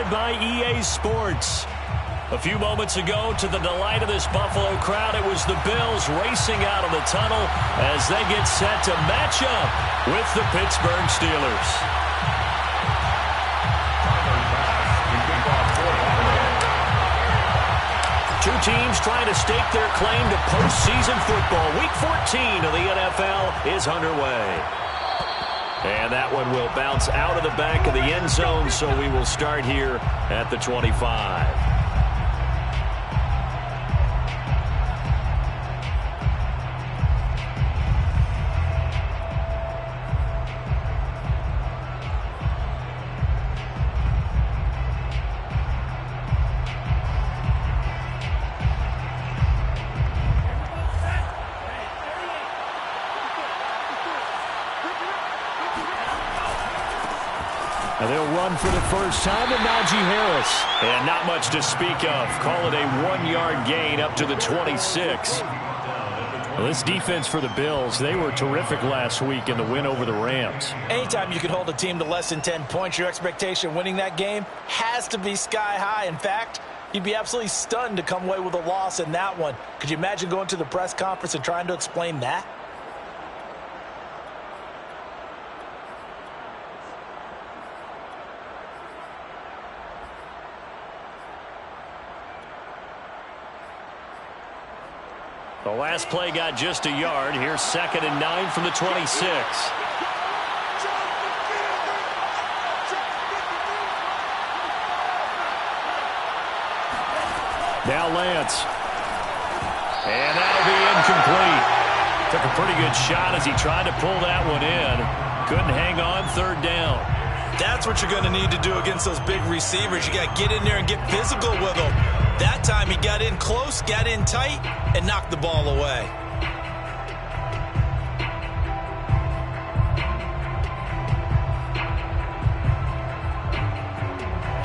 powered by EA Sports. A few moments ago, to the delight of this Buffalo crowd, it was the Bills racing out of the tunnel as they get set to match up with the Pittsburgh Steelers. Two teams trying to stake their claim to postseason football. Week 14 of the NFL is underway. And that one will bounce out of the back of the end zone, so we will start here at the 25. And they'll run for the first time to Najee Harris. And not much to speak of. Call it a 1-yard gain up to the 26. Well, this defense for the Bills, they were terrific last week in the win over the Rams. Anytime you can hold a team to less than 10 points, your expectation winning that game has to be sky high. In fact, you'd be absolutely stunned to come away with a loss in that one. Could you imagine going to the press conference and trying to explain that? The last play got just a yard. Here's 2nd and 9 from the 26. Now Lance. And that'll be incomplete. Took a pretty good shot as he tried to pull that one in. Couldn't hang on, 3rd down. That's what you're going to need to do against those big receivers. You got to get in there and get physical with them. That time he got in close, got in tight, and knocked the ball away.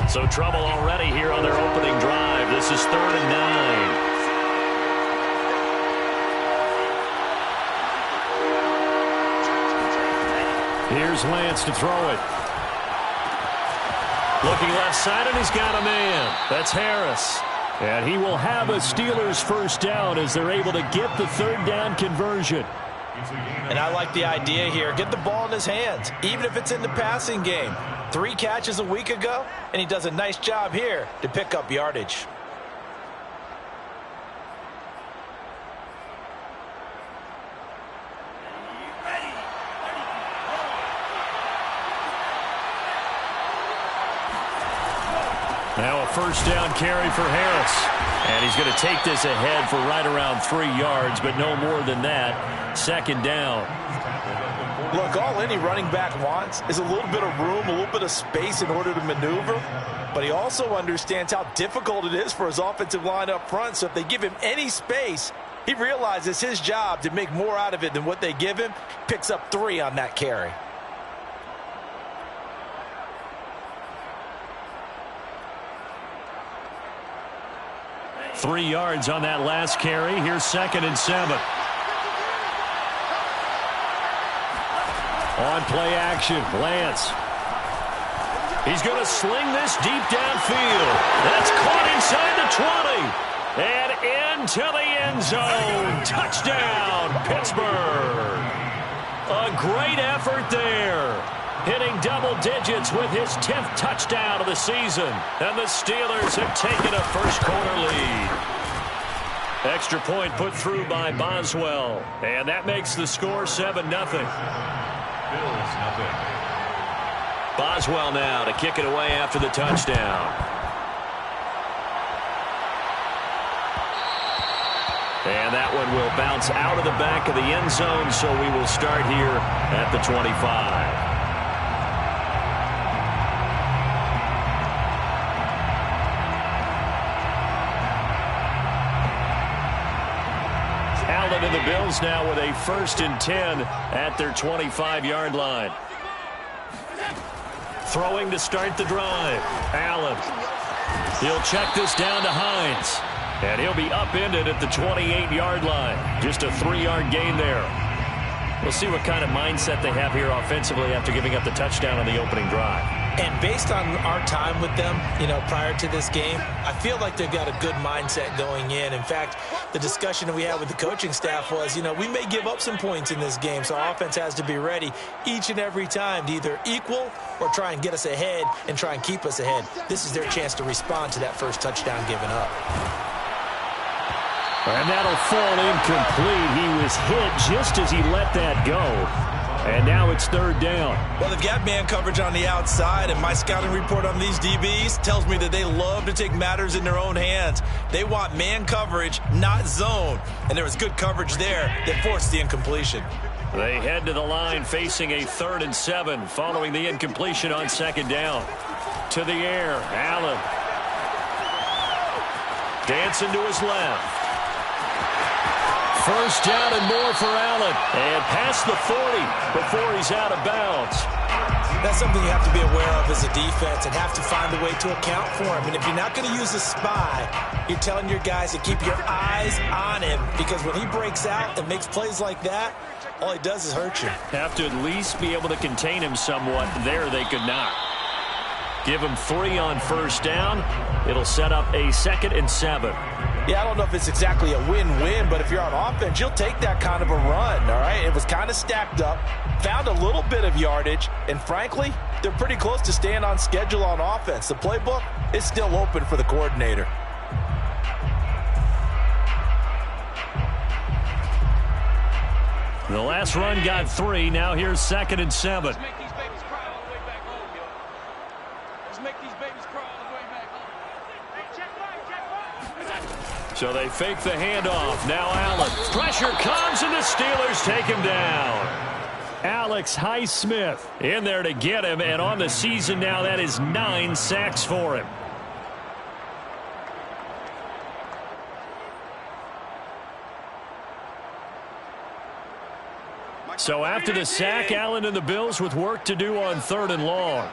So trouble already here on their opening drive. This is 3rd and 9. Here's Lance to throw it. Looking left side, and he's got a man. That's Harris. And he will have a Steelers first down as they're able to get the 3rd down conversion. And I like the idea here. Get the ball in his hands, even if it's in the passing game. 3 catches a week ago, and he does a nice job here to pick up yardage. Now a first down carry for Harris. And he's going to take this ahead for right around 3 yards, but no more than that. 2nd down. Look, all any running back wants is a little bit of room, a little bit of space in order to maneuver. But he also understands how difficult it is for his offensive line up front. So if they give him any space, he realizes his job to make more out of it than what they give him. Picks up 3 on that carry. Three yards on that last carry. Here's 2nd and 7. On play action, Lance. He's going to sling this deep downfield. That's caught inside the 20. And into the end zone. Touchdown, Pittsburgh. A great effort there. Hitting double digits with his 10th touchdown of the season. And the Steelers have taken a first-quarter lead. Extra point put through by Boswell. And that makes the score 7-0. Boswell now to kick it away after the touchdown. And that one will bounce out of the back of the end zone, so we will start here at the 25. Allen and the Bills now with a 1st and 10 at their 25-yard line. Throwing to start the drive. Allen. He'll check this down to Hines. And he'll be upended at the 28-yard line. Just a 3-yard gain there. We'll see what kind of mindset they have here offensively after giving up the touchdown on the opening drive. And based on our time with them, prior to this game, I feel like they've got a good mindset going in. In fact, the discussion that we had with the coaching staff was, we may give up some points in this game, so our offense has to be ready each and every time to either equal or try and get us ahead and try and keep us ahead. This is their chance to respond to that first touchdown given up. And that'll fall incomplete. He was hit just as he let that go. And now it's third down. Well, they've got man coverage on the outside, and my scouting report on these DBs tells me that they love to take matters in their own hands. They want man coverage, not zone. And there was good coverage there that forced the incompletion. They head to the line facing a 3rd and 7 following the incompletion on 2nd down. To the air, Allen. Dancing to his left. First down and more for Allen. And past the 40 before he's out of bounds. That's something you have to be aware of as a defense and have to find a way to account for him. And if you're not going to use a spy, you're telling your guys to keep your eyes on him, because when he breaks out and makes plays like that, all he does is hurt you. Have to at least be able to contain him somewhat. There they could not. Give him 3 on first down. It'll set up a 2nd and 7. Yeah, I don't know if it's exactly a win-win, but if you're on offense, you'll take that kind of a run, all right? It was kind of stacked up, found a little bit of yardage, and frankly, they're pretty close to staying on schedule on offense. The playbook is still open for the coordinator. The last run got 3. Now here's 2nd and 7. So they fake the handoff. Now Allen. Pressure comes, and the Steelers take him down. Alex Highsmith in there to get him, and on the season now, that is 9 sacks for him. So after the sack, Allen and the Bills with work to do on 3rd and long.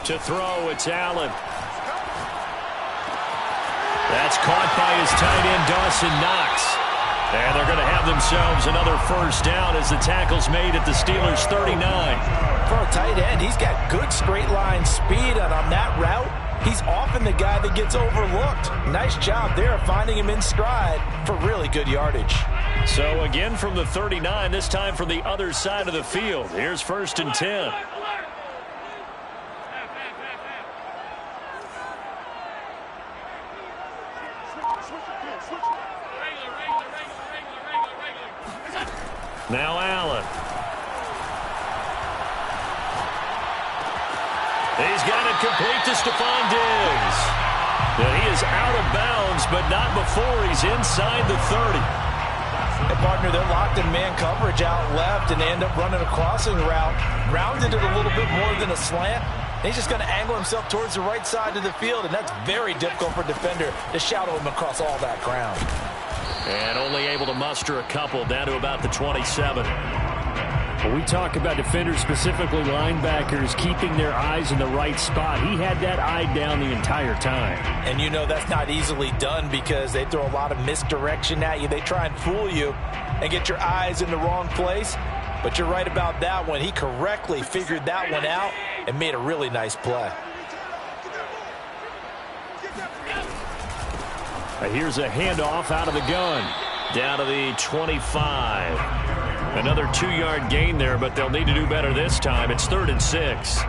To throw, it's Allen. That's caught by his tight end, Dawson Knox. And they're going to have themselves another first down as the tackle's made at the Steelers' 39. For a tight end, he's got good straight line speed, and on that route, he's often the guy that gets overlooked. Nice job there finding him in stride for really good yardage. So again from the 39, this time from the other side of the field. Here's 1st and 10. Now Allen. He's got it complete to Stephon Diggs. And he is out of bounds, but not before he's inside the 30. And partner, they're locked in man coverage out left, and they end up running a crossing route. Rounded it a little bit more than a slant. He's just going to angle himself towards the right side of the field, and that's very difficult for a defender to shadow him across all that ground. And only able to muster a couple down to about the 27. When we talk about defenders, specifically linebackers, keeping their eyes in the right spot, he had that eye down the entire time. And that's not easily done because they throw a lot of misdirection at you. They try and fool you and get your eyes in the wrong place. But you're right about that one. He correctly figured that one out and made a really nice play. Here's a handoff out of the gun. Down to the 25. Another 2-yard gain there, but they'll need to do better this time. It's 3rd and 6.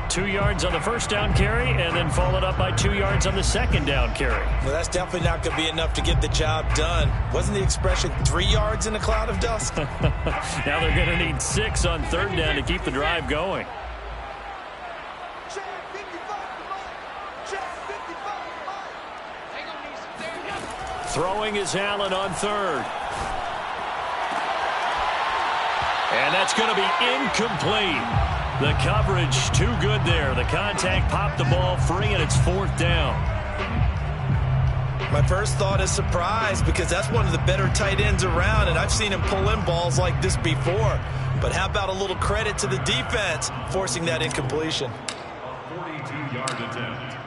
2 yards on the first down carry, and then followed up by 2 yards on the second down carry. Well, that's definitely not going to be enough to get the job done. Wasn't the expression 3 yards in a cloud of dust? Now they're going to need 6 on 3rd down to keep the drive going. Throwing is Allen on 3rd. And that's going to be incomplete. The coverage too good there. The contact popped the ball free, and it's 4th down. My first thought is surprise, because that's one of the better tight ends around, and I've seen him pull in balls like this before. But how about a little credit to the defense forcing that incompletion? 42-yard attempt.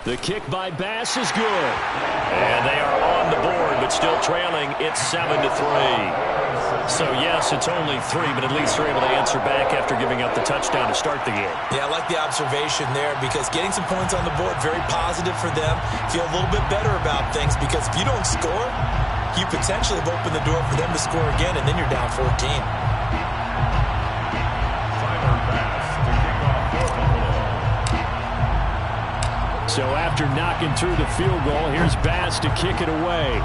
The kick by Bass is good. And they are on the board, but still trailing. It's 7-3. So, yes, it's only 3, but at least they're able to answer back after giving up the touchdown to start the game. Yeah, I like the observation there because getting some points on the board, very positive for them. Feel a little bit better about things because if you don't score, you potentially have opened the door for them to score again, and then you're down 14. So after knocking through the field goal, here's Bass to kick it away.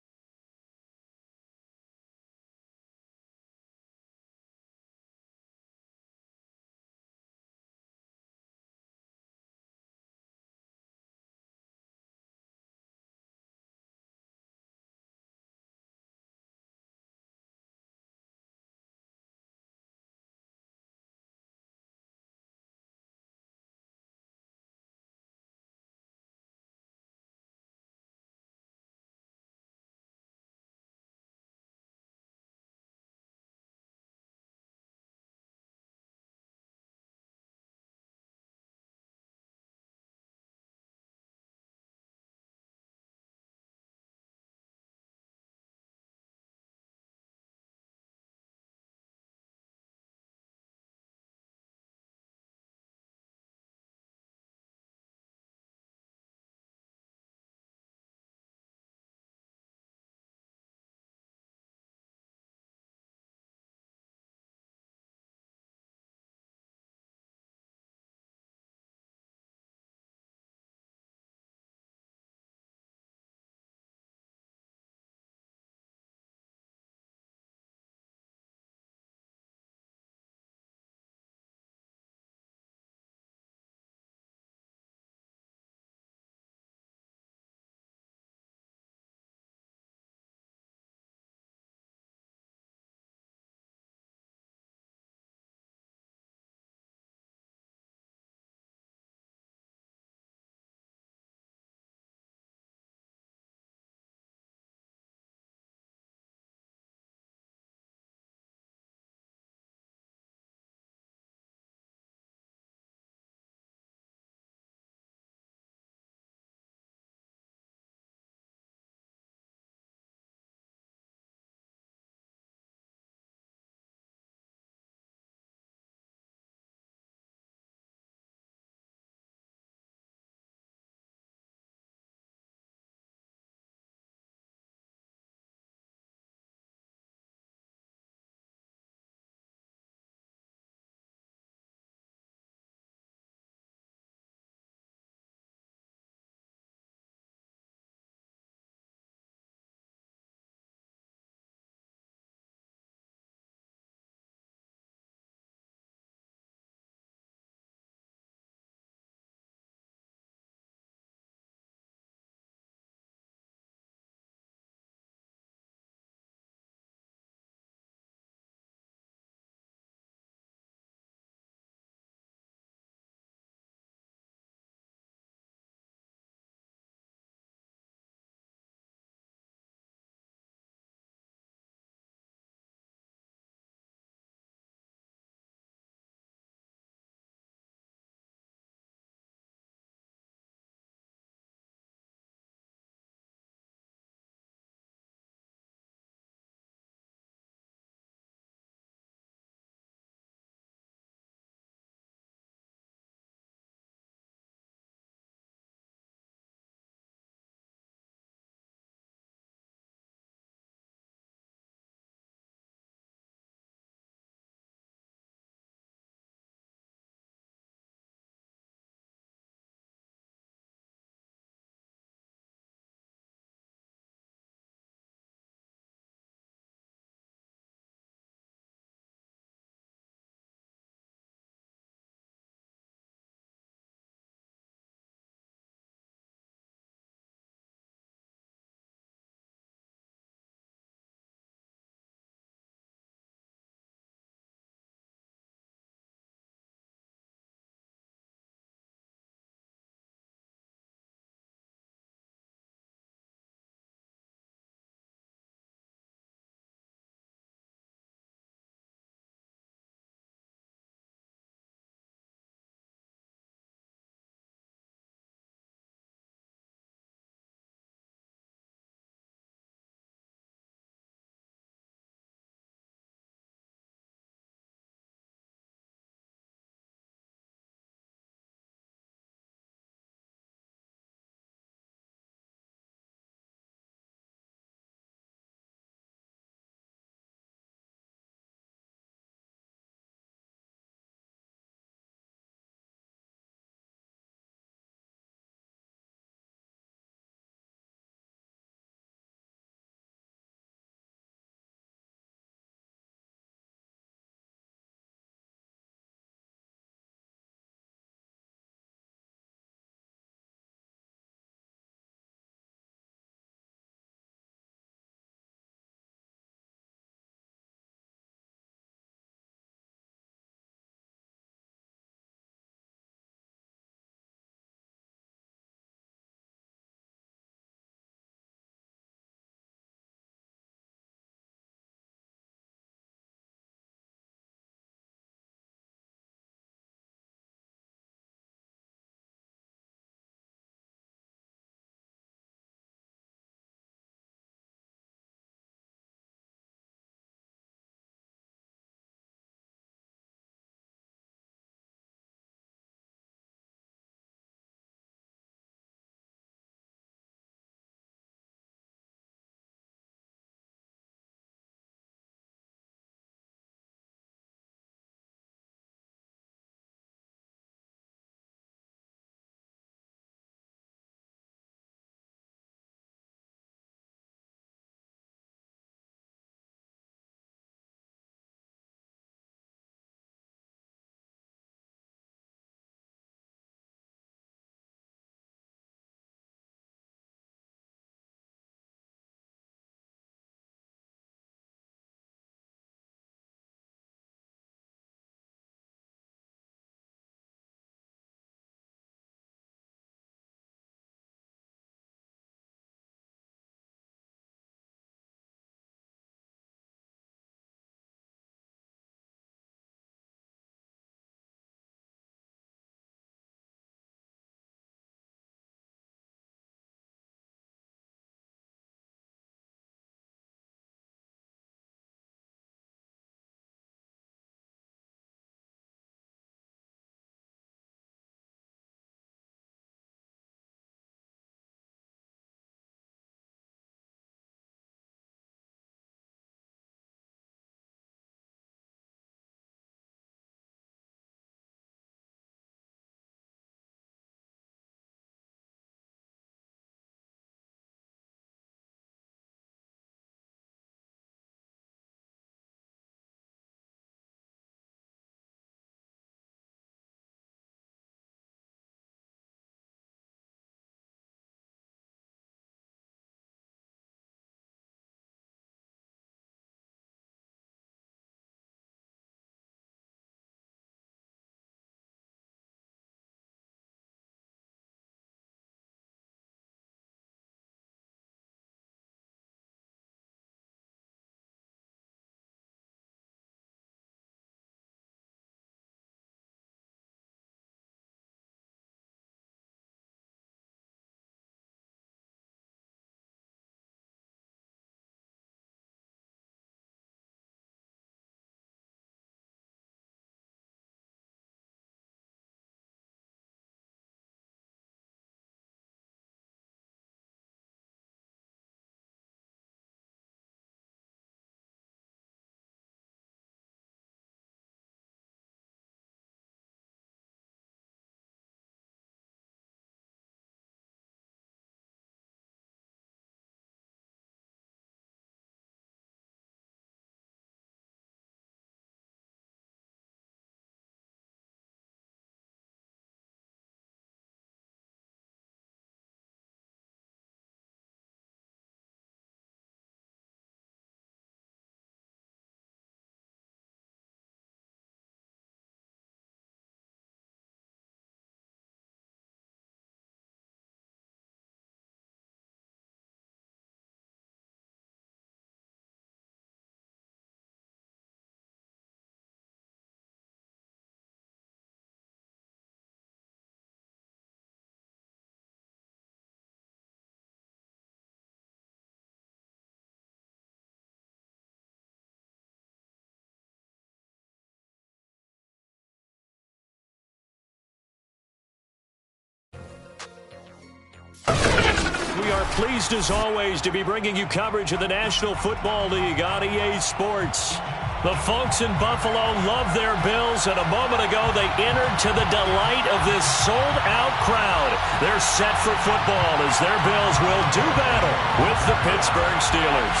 we are pleased as always to be bringing you coverage of the National Football League on EA Sports. The folks in Buffalo love their Bills, and a moment ago they entered to the delight of this sold-out crowd. They're set for football as their Bills will do battle with the Pittsburgh Steelers.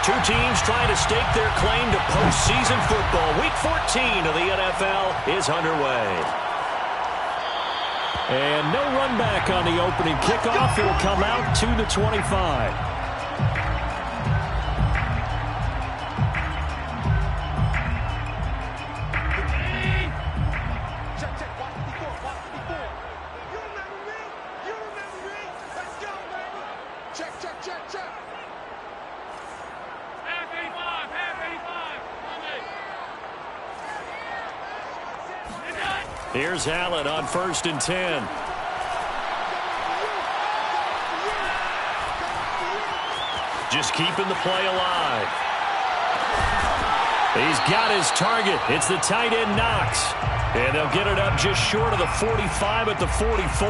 Two teams trying to stake their claim to postseason football. Week 14 of the NFL is underway. And no run back on the opening kickoff. It'll come out to the 25. Here's Allen on 1st and 10. Just keeping the play alive. He's got his target. It's the tight end Knox. And they'll get it up just short of the 45 at the 44.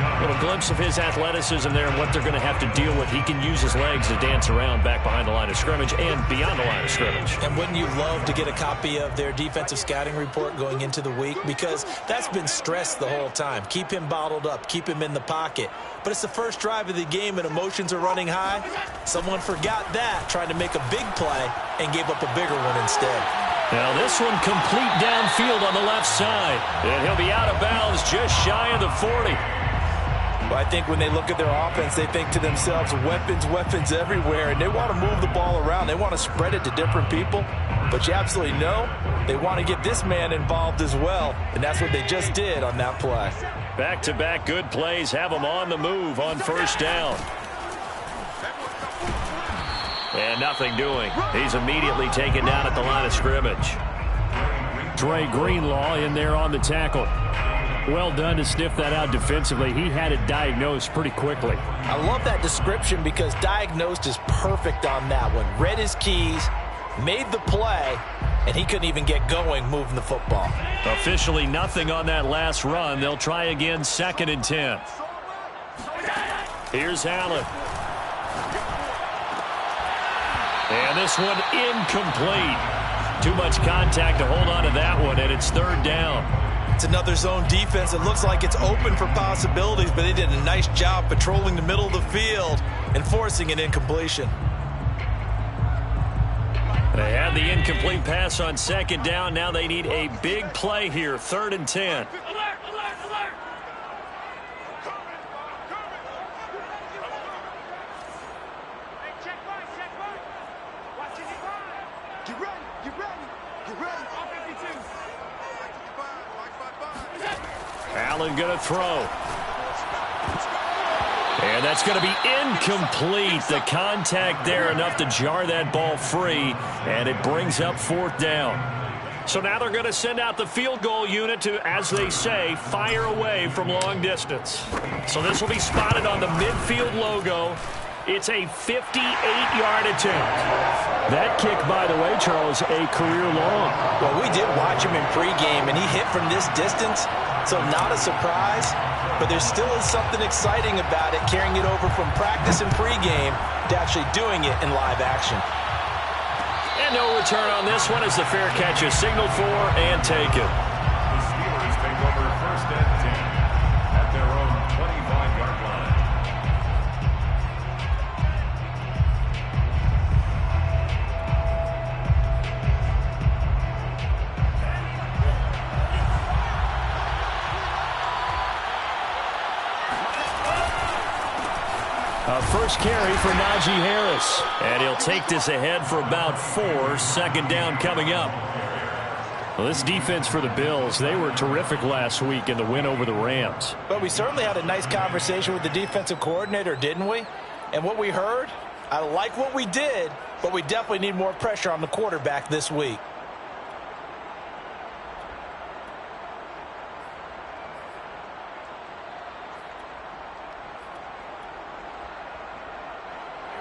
A little glimpse of his athleticism there and what they're going to have to deal with. He can use his legs to dance around back behind the line of scrimmage and beyond the line of scrimmage. And wouldn't you love to get a copy of their defensive scouting report going into the week? Because that's been stressed the whole time. Keep him bottled up. Keep him in the pocket. But it's the first drive of the game and emotions are running high. Someone forgot that, trying to make a big play and gave up a bigger one instead. Now this one complete downfield on the left side. And he'll be out of bounds just shy of the 40. Well, I think when they look at their offense, they think to themselves, weapons everywhere, and they want to move the ball around. They want to spread it to different people, but you absolutely know they want to get this man involved as well, and that's what they just did on that play. Back-to-back good plays have him on the move on 1st down. And nothing doing. He's immediately taken down at the line of scrimmage. Dre Greenlaw in there on the tackle. Well done to sniff that out defensively. He had it diagnosed pretty quickly. I love that description because diagnosed is perfect on that one. Read his keys, made the play, and he couldn't even get going moving the football. Officially nothing on that last run. They'll try again 2nd and 10. Here's Allen. And this one incomplete. Too much contact to hold on to that one, and it's 3rd down. It's another zone defense. It looks like it's open for possibilities, but they did a nice job patrolling the middle of the field and forcing an incompletion. They had the incomplete pass on 2nd down. Now they need a big play here, 3rd and 10. Allen going to throw. And that's going to be incomplete. The contact there enough to jar that ball free, and it brings up 4th down. So now they're going to send out the field goal unit to, as they say, fire away from long distance. So this will be spotted on the midfield logo. It's a 58-yard attempt. That kick, by the way, Charles, a career long. Well, we did watch him in pregame, and he hit from this distance, so not a surprise. But there still is something exciting about it, carrying it over from practice and pregame to actually doing it in live action. And no return on this one as the fair catch is signaled for and taken. The Steelers take over 1st and 10 at their own 25-yard line. First carry for Najee Harris. And he'll take this ahead for about 4. 2nd down coming up. Well, this defense for the Bills, they were terrific last week in the win over the Rams. But we certainly had a nice conversation with the defensive coordinator, didn't we? And what we heard, I like what we did, but we definitely need more pressure on the quarterback this week.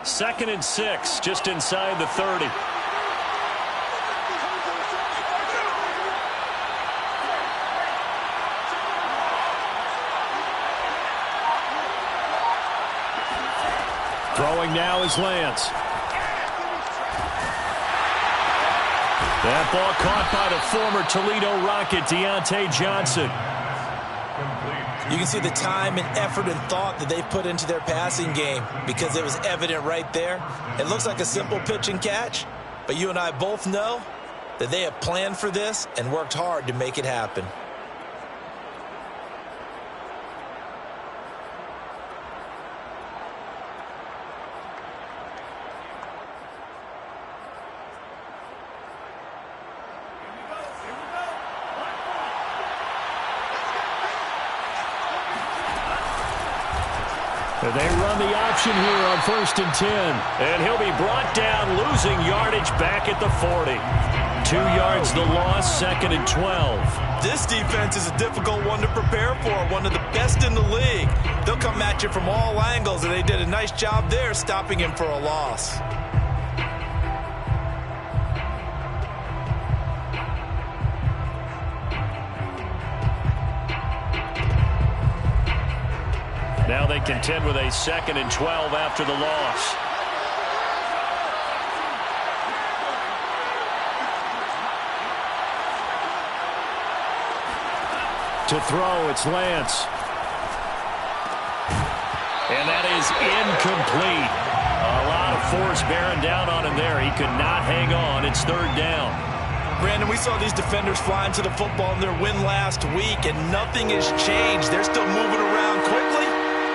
Second and 6, just inside the 30. Throwing now is Lance. That ball caught by the former Toledo Rocket, Deontay Johnson. You can see the time and effort and thought that they've put into their passing game because it was evident right there. It looks like a simple pitch and catch, but you and I both know that they have planned for this and worked hard to make it happen. They run the option here on 1st and 10. And he'll be brought down, losing yardage back at the 40. 2 yards the loss, 2nd and 12. This defense is a difficult one to prepare for, one of the best in the league. They'll come at you from all angles, and they did a nice job there stopping him for a loss. Now they contend with a 2nd and 12 after the loss. To throw, it's Lance. And that is incomplete. A lot of force bearing down on him there. He could not hang on. It's 3rd down. Brandon, we saw these defenders flying to the football in their win last week, and nothing has changed. They're still moving around quickly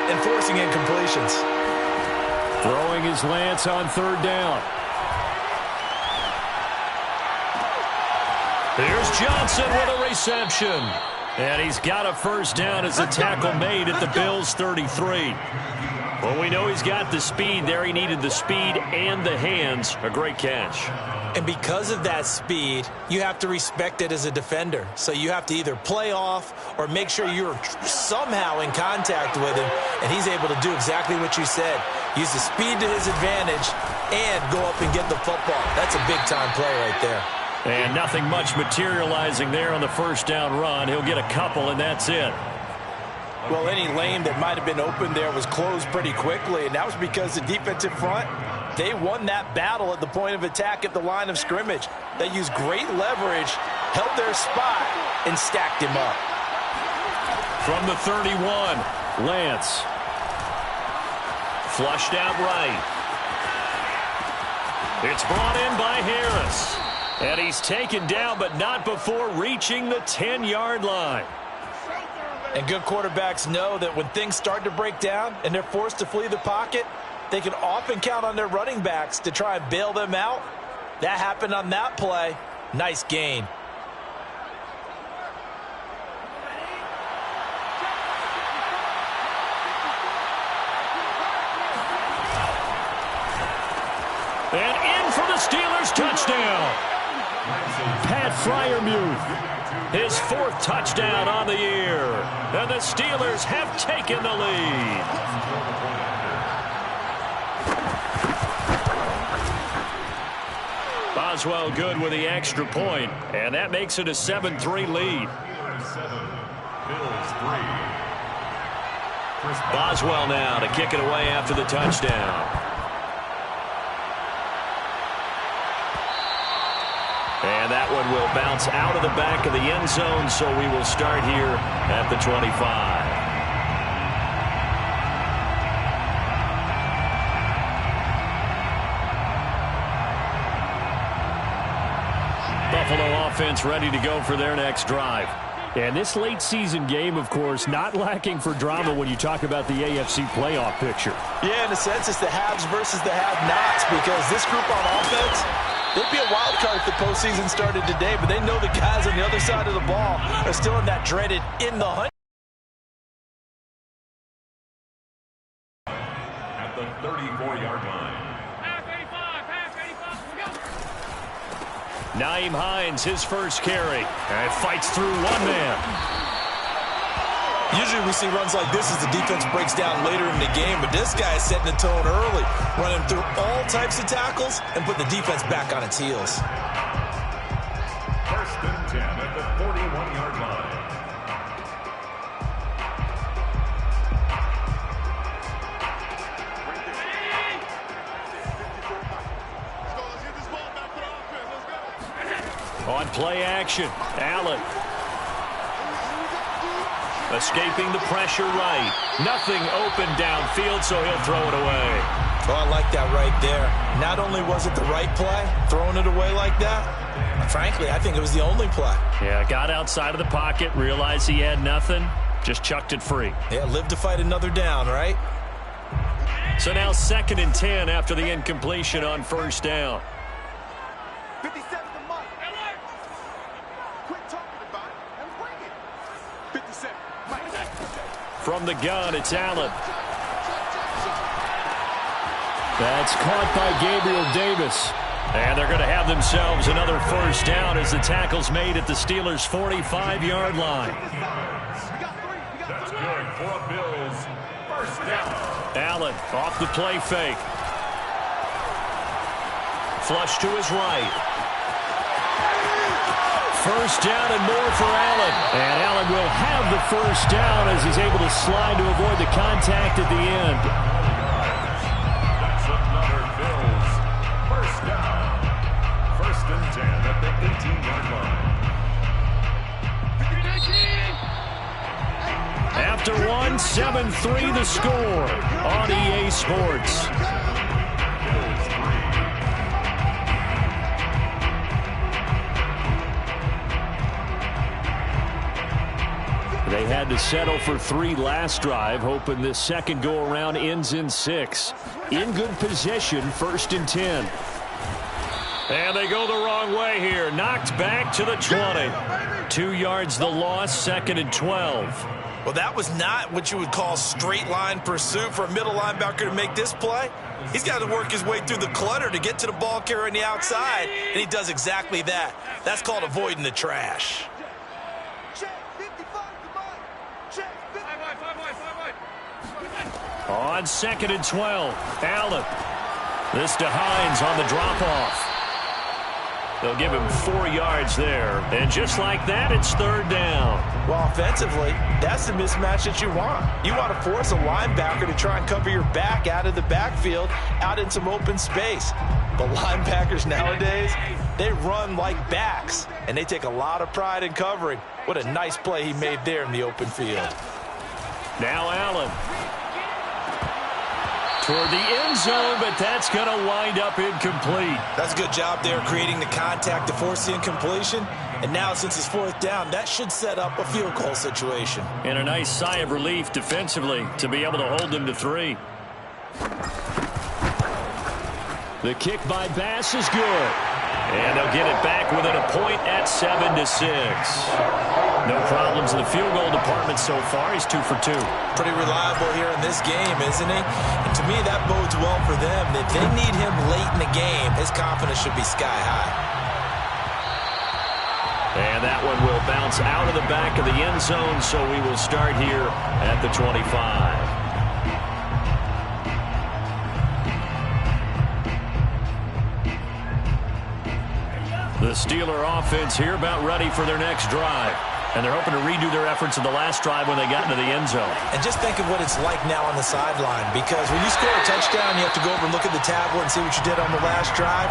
and forcing incompletions. Throwing his Lance on 3rd down. Here's Johnson with a reception. And he's got a 1st down as a tackle made at the Bills' 33. Well, we know he's got the speed there. He needed the speed and the hands. A great catch. And because of that speed, you have to respect it as a defender. So you have to either play off or make sure you're somehow in contact with him, and he's able to do exactly what you said. Use the speed to his advantage and go up and get the football. That's a big-time play right there. And nothing much materializing there on the 1st down run. He'll get a couple, and that's it. Well, any lane that might have been open there was closed pretty quickly, and that was because the defensive front, they won that battle at the point of attack at the line of scrimmage. They used great leverage, held their spot, and stacked him up. From the 31, Lance. Flushed out right. It's brought in by Harris. And he's taken down, but not before reaching the 10-yard line. And good quarterbacks know that when things start to break down and they're forced to flee the pocket, they can often count on their running backs to try and bail them out. That happened on that play. Nice gain. And in for the Steelers touchdown. Pat Freiermuth, his 4th touchdown on the year. And the Steelers have taken the lead. Boswell good with the extra point, and that makes it a 7-3 lead. Boswell now to kick it away after the touchdown. And that one will bounce out of the back of the end zone, so we will start here at the 25. Buffalo offense ready to go for their next drive. And this late season game, of course, not lacking for drama when you talk about the AFC playoff picture. Yeah, in a sense, it's the haves versus the have-nots, because this group on offense, they'd be a wild card if the postseason started today, but they know the guys on the other side of the ball are still in that dreaded in the hunt. At the 34-yard line. Nyheim Hines, his first carry. And fights through one man. Usually we see runs like this as the defense breaks down later in the game, but this guy is setting the tone early, running through all types of tackles and put the defense back on its heels. 1st and 10 at the 41-yard line. On play action, Allen. Escaping the pressure right. Nothing open downfield, so he'll throw it away. Oh, I like that right there. Not only was it the right play, throwing it away like that, frankly, I think it was the only play. Yeah, got outside of the pocket, realized he had nothing, just chucked it free. Yeah, live to fight another down, right? So now 2nd and 10 after the incompletion on first down. 57 to Mike. Quit talking about it and bring it. 57. Mike. From the gun, it's Allen. That's caught by Gabriel Davis. And they're going to have themselves another first down as the tackle's made at the Steelers' 45-yard line. That's good for a Bills first down. Allen off the play fake. Flush to his right. First down and more for Allen. And Allen will have the first down as he's able to slide to avoid the contact at the end. That's another Bills first down. 1st and 10 at the 18-yard line. After one, 7-3 the score on EA Sports. They had to settle for 3 last drive, hoping this second go-around ends in 6. In good position, 1st and 10. And they go the wrong way here. Knocked back to the 20. 2 yards the loss, 2nd and 12. Well, that was not what you would call straight line pursuit for a middle linebacker to make this play. He's got to work his way through the clutter to get to the ball carrier on the outside, and he does exactly that. That's called avoiding the trash. On 2nd and 12, Allen. This to Hines on the drop-off. They'll give him 4 yards there. And just like that, it's 3rd down. Well, offensively, that's the mismatch that you want. You want to force a linebacker to try and cover your back out of the backfield, out in some open space. But linebackers nowadays, they run like backs, and they take a lot of pride in covering. What a nice play he made there in the open field. Now Allen. Toward the end zone, but that's going to wind up incomplete. That's a good job there creating the contact to force the incompletion. And now since it's 4th down, that should set up a field goal situation. And a nice sigh of relief defensively to be able to hold them to 3. The kick by Bass is good. And they'll get it back within a point at 7-6. No problems in the field goal department so far. He's 2 for 2. Pretty reliable here in this game, isn't he? And to me, that bodes well for them. If they need him late in the game, his confidence should be sky high. And that one will bounce out of the back of the end zone, so we will start here at the 25. The Steeler offense here about ready for their next drive. And they're hoping to redo their efforts in the last drive when they got into the end zone. And just think of what it's like now on the sideline, because when you score a touchdown, you have to go over and look at the tablet and see what you did on the last drive.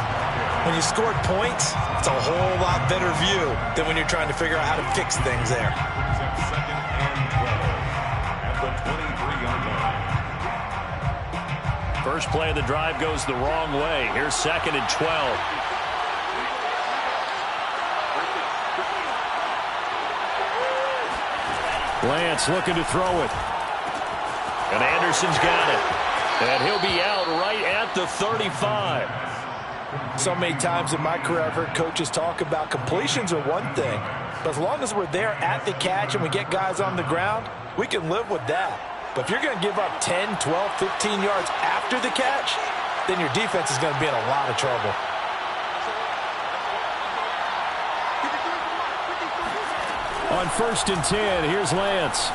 When you scored points, it's a whole lot better view than when you're trying to figure out how to fix things there. 2nd and 12 at the 23-yard line. First play of the drive goes the wrong way. Here's 2nd and 12. Lance looking to throw it. And Anderson's got it. And he'll be out right at the 35. So many times in my career, I've heard coaches talk about completions are one thing. But as long as we're there at the catch and we get guys on the ground, we can live with that. But if you're going to give up 10, 12, 15 yards after the catch, then your defense is going to be in a lot of trouble. On 1st and 10, here's Lance.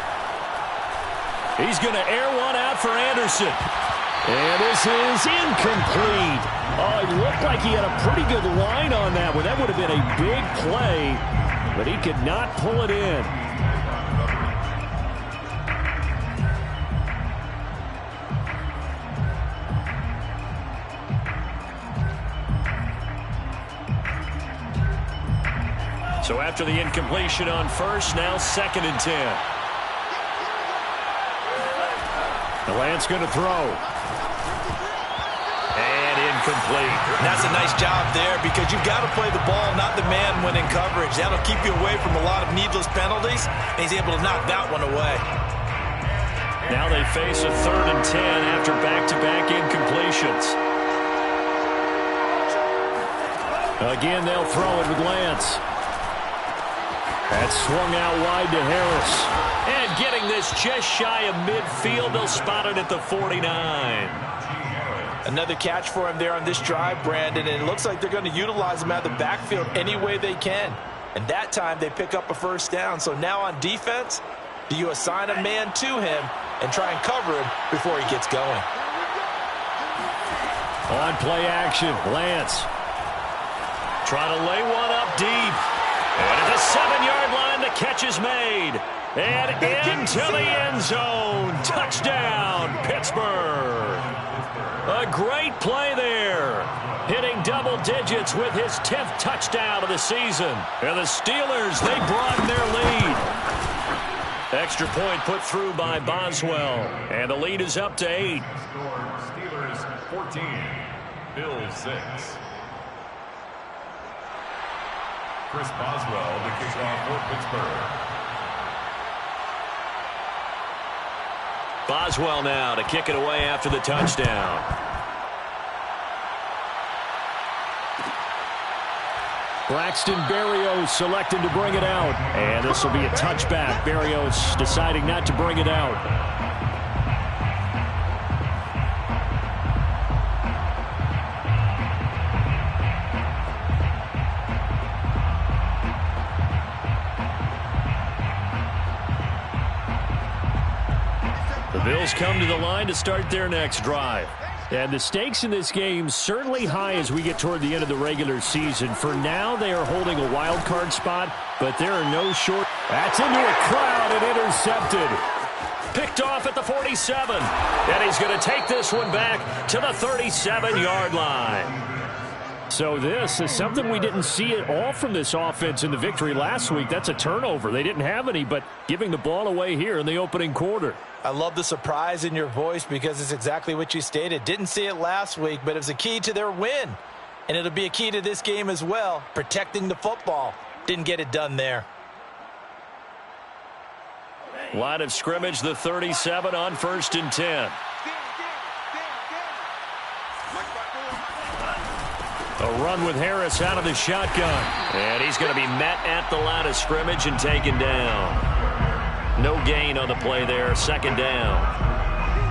He's going to air one out for Anderson. And this is incomplete. Oh, it looked like he had a pretty good line on that one. That would have been a big play, but he could not pull it in. So after the incompletion on first, now 2nd and 10. The Lance going to throw. And incomplete. That's a nice job there because you've got to play the ball, not the man when in coverage. That'll keep you away from a lot of needless penalties, and he's able to knock that one away. Now they face a 3rd and 10 after back-to-back incompletions. Again, they'll throw it with Lance. That's swung out wide to Harris. And getting this just shy of midfield, they'll spot it at the 49. Another catch for him there on this drive, Brandon, and it looks like they're going to utilize him out of the backfield any way they can. And that time they pick up a first down. So now on defense, do you assign a man to him and try and cover him before he gets going? On play action, Lance. Trying to lay one up deep. And at the 7-yard line, the catch is made. And into the end zone. Touchdown, Pittsburgh. A great play there. Hitting double digits with his 10th touchdown of the season. And the Steelers, they broaden their lead. Extra point put through by Boswell. And the lead is up to 8. Steelers 14, Bills 6. Chris Boswell, the kickoff for Pittsburgh. Boswell now to kick it away after the touchdown. Braxton Berrios selected to bring it out. And this will be a touchback. Berrios deciding not to bring it out. The Bills come to the line to start their next drive. And the stakes in this game certainly high as we get toward the end of the regular season. For now, they are holding a wild card spot, but there are no short. That's into a crowd and intercepted. Picked off at the 47. And he's going to take this one back to the 37-yard line. So this is something we didn't see at all from this offense in the victory last week. That's a turnover. They didn't have any, but giving the ball away here in the opening quarter. I love the surprise in your voice because it's exactly what you stated. Didn't see it last week, but it was a key to their win. And it'll be a key to this game as well, protecting the football. Didn't get it done there. Line of scrimmage, the 37 on 1st and 10. A run with Harris out of the shotgun. And he's going to be met at the line of scrimmage and taken down. No gain on the play there, 2nd down.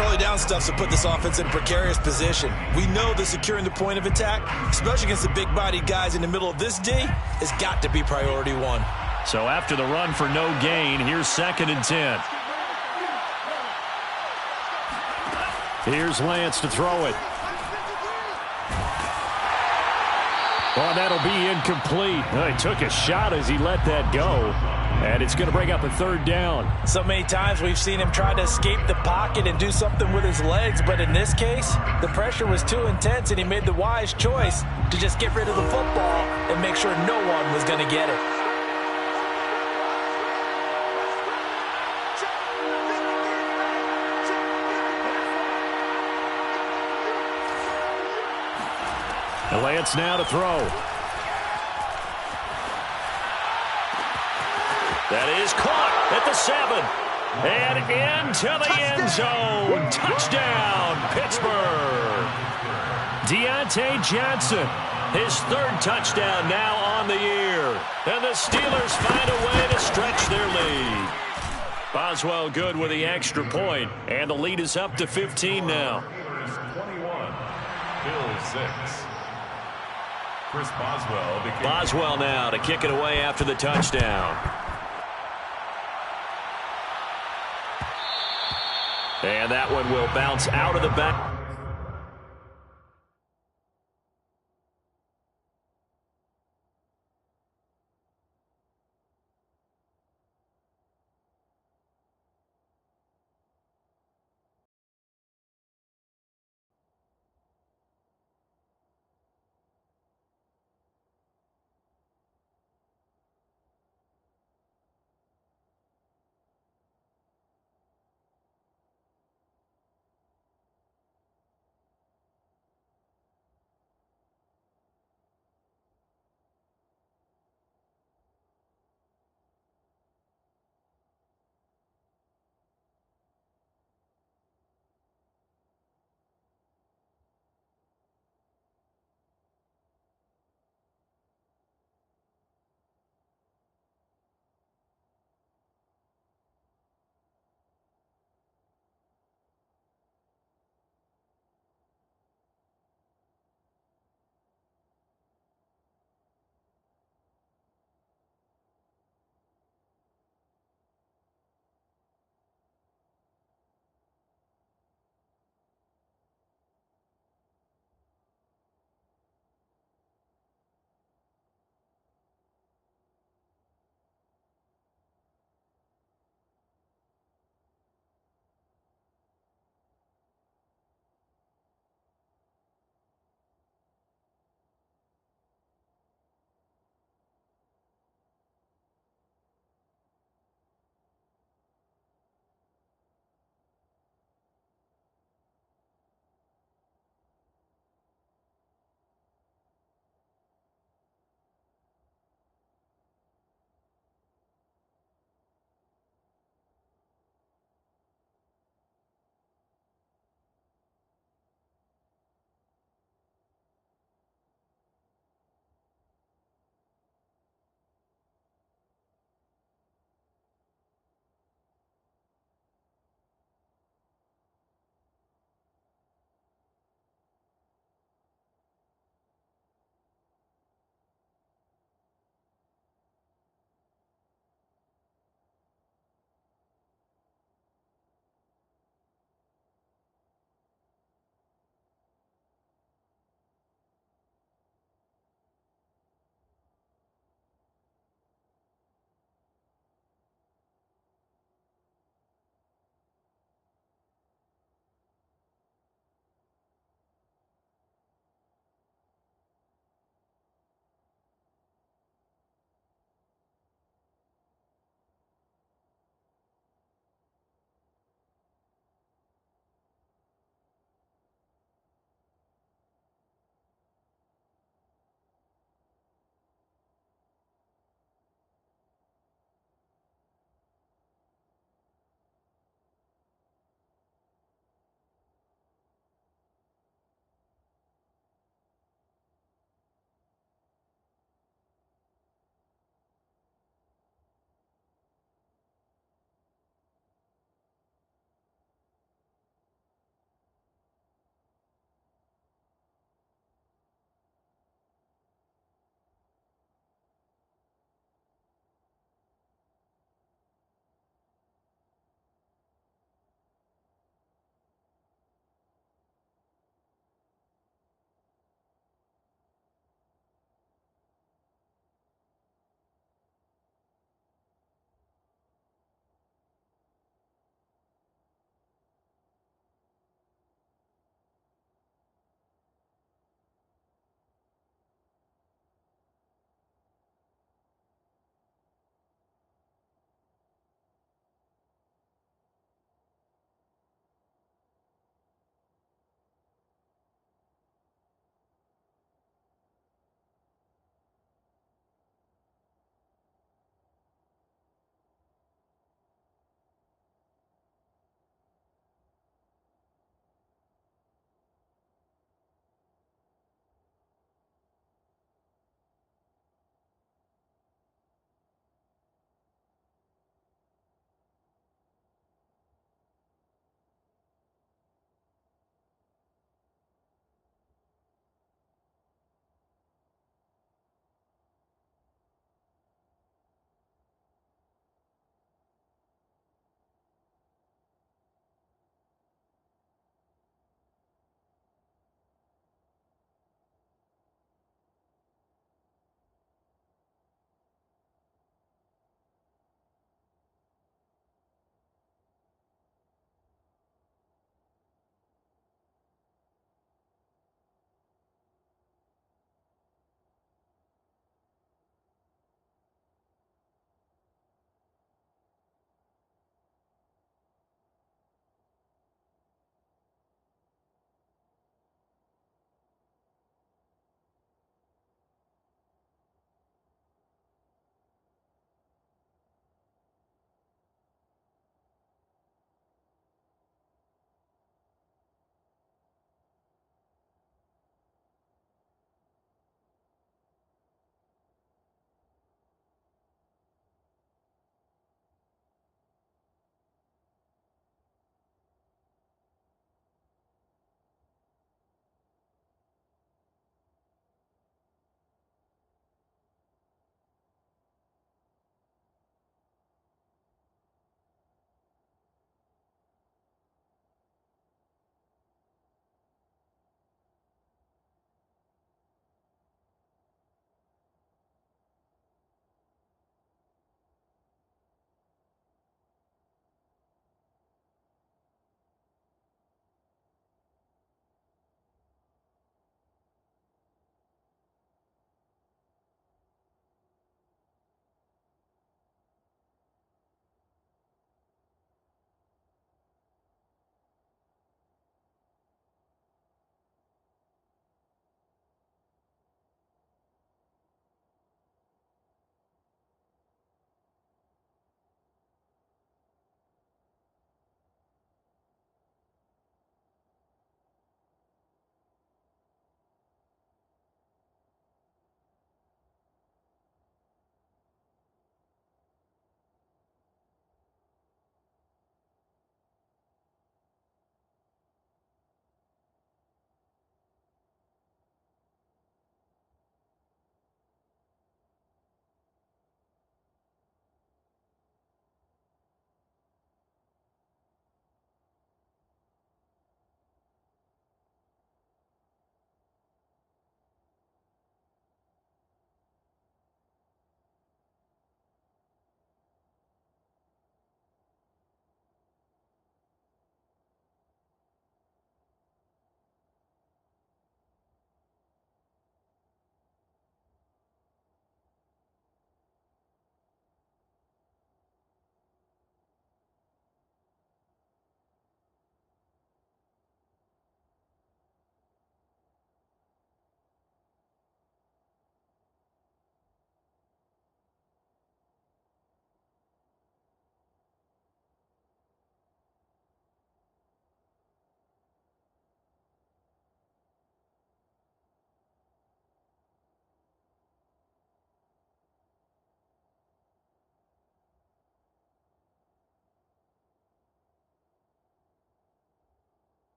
Early down stuff to put this offense in a precarious position. We know that securing the point of attack, especially against the big-bodied guys in the middle of this D, has got to be priority 1. So after the run for no gain, here's 2nd and 10. Here's Lance to throw it. Oh, that'll be incomplete. Oh, he took a shot as he let that go. And it's going to bring up a 3rd down. So many times we've seen him try to escape the pocket and do something with his legs, but in this case, the pressure was too intense and he made the wise choice to just get rid of the football and make sure no one was going to get it. Lance now to throw. That is caught at the 7. And into the end zone. Touchdown, Pittsburgh. Deontay Johnson, his 3rd touchdown now on the year. And the Steelers find a way to stretch their lead. Boswell good with the extra point. And the lead is up to 15 now. 21, Bills 6. Chris Boswell. Boswell now to kick it away after the touchdown. And that one will bounce out of the back.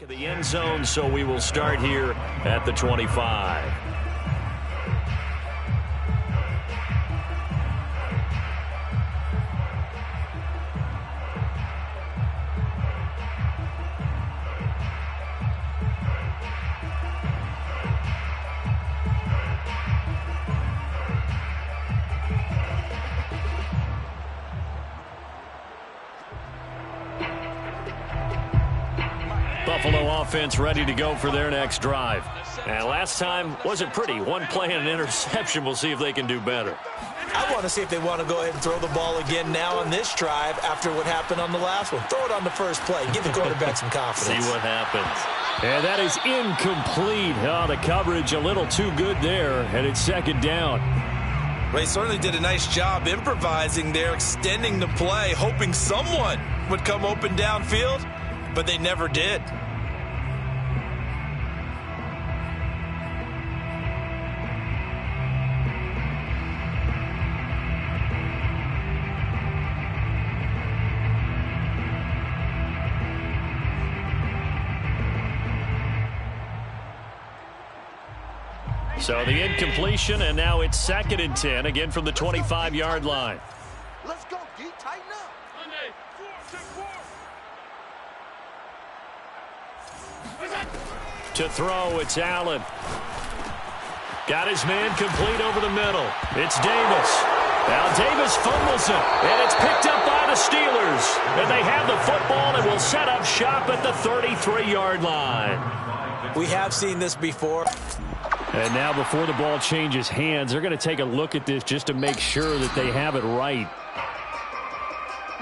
Of the end zone, so we will start here at the 25. Buffalo offense ready to go for their next drive. And last time wasn't pretty. One play and an interception. We'll see if they can do better. I want to see if they want to go ahead and throw the ball again now on this drive after what happened on the last one. Throw it on the first play. Give the quarterback some confidence. See what happens. And that is incomplete. Oh, the coverage a little too good there, and it's second down. Well, he certainly did a nice job improvising there, extending the play, hoping someone would come open downfield, but they never did. So the incompletion, and now it's 2nd and 10, again from the 25-yard line. Let's go, D. Tighten up. To throw, it's Allen. Got his man complete over the middle. It's Davis. Now Davis fumbles it, and it's picked up by the Steelers. And they have the football and will set up shop at the 33-yard line. We have seen this before. And now before the ball changes hands, they're going to take a look at this just to make sure that they have it right.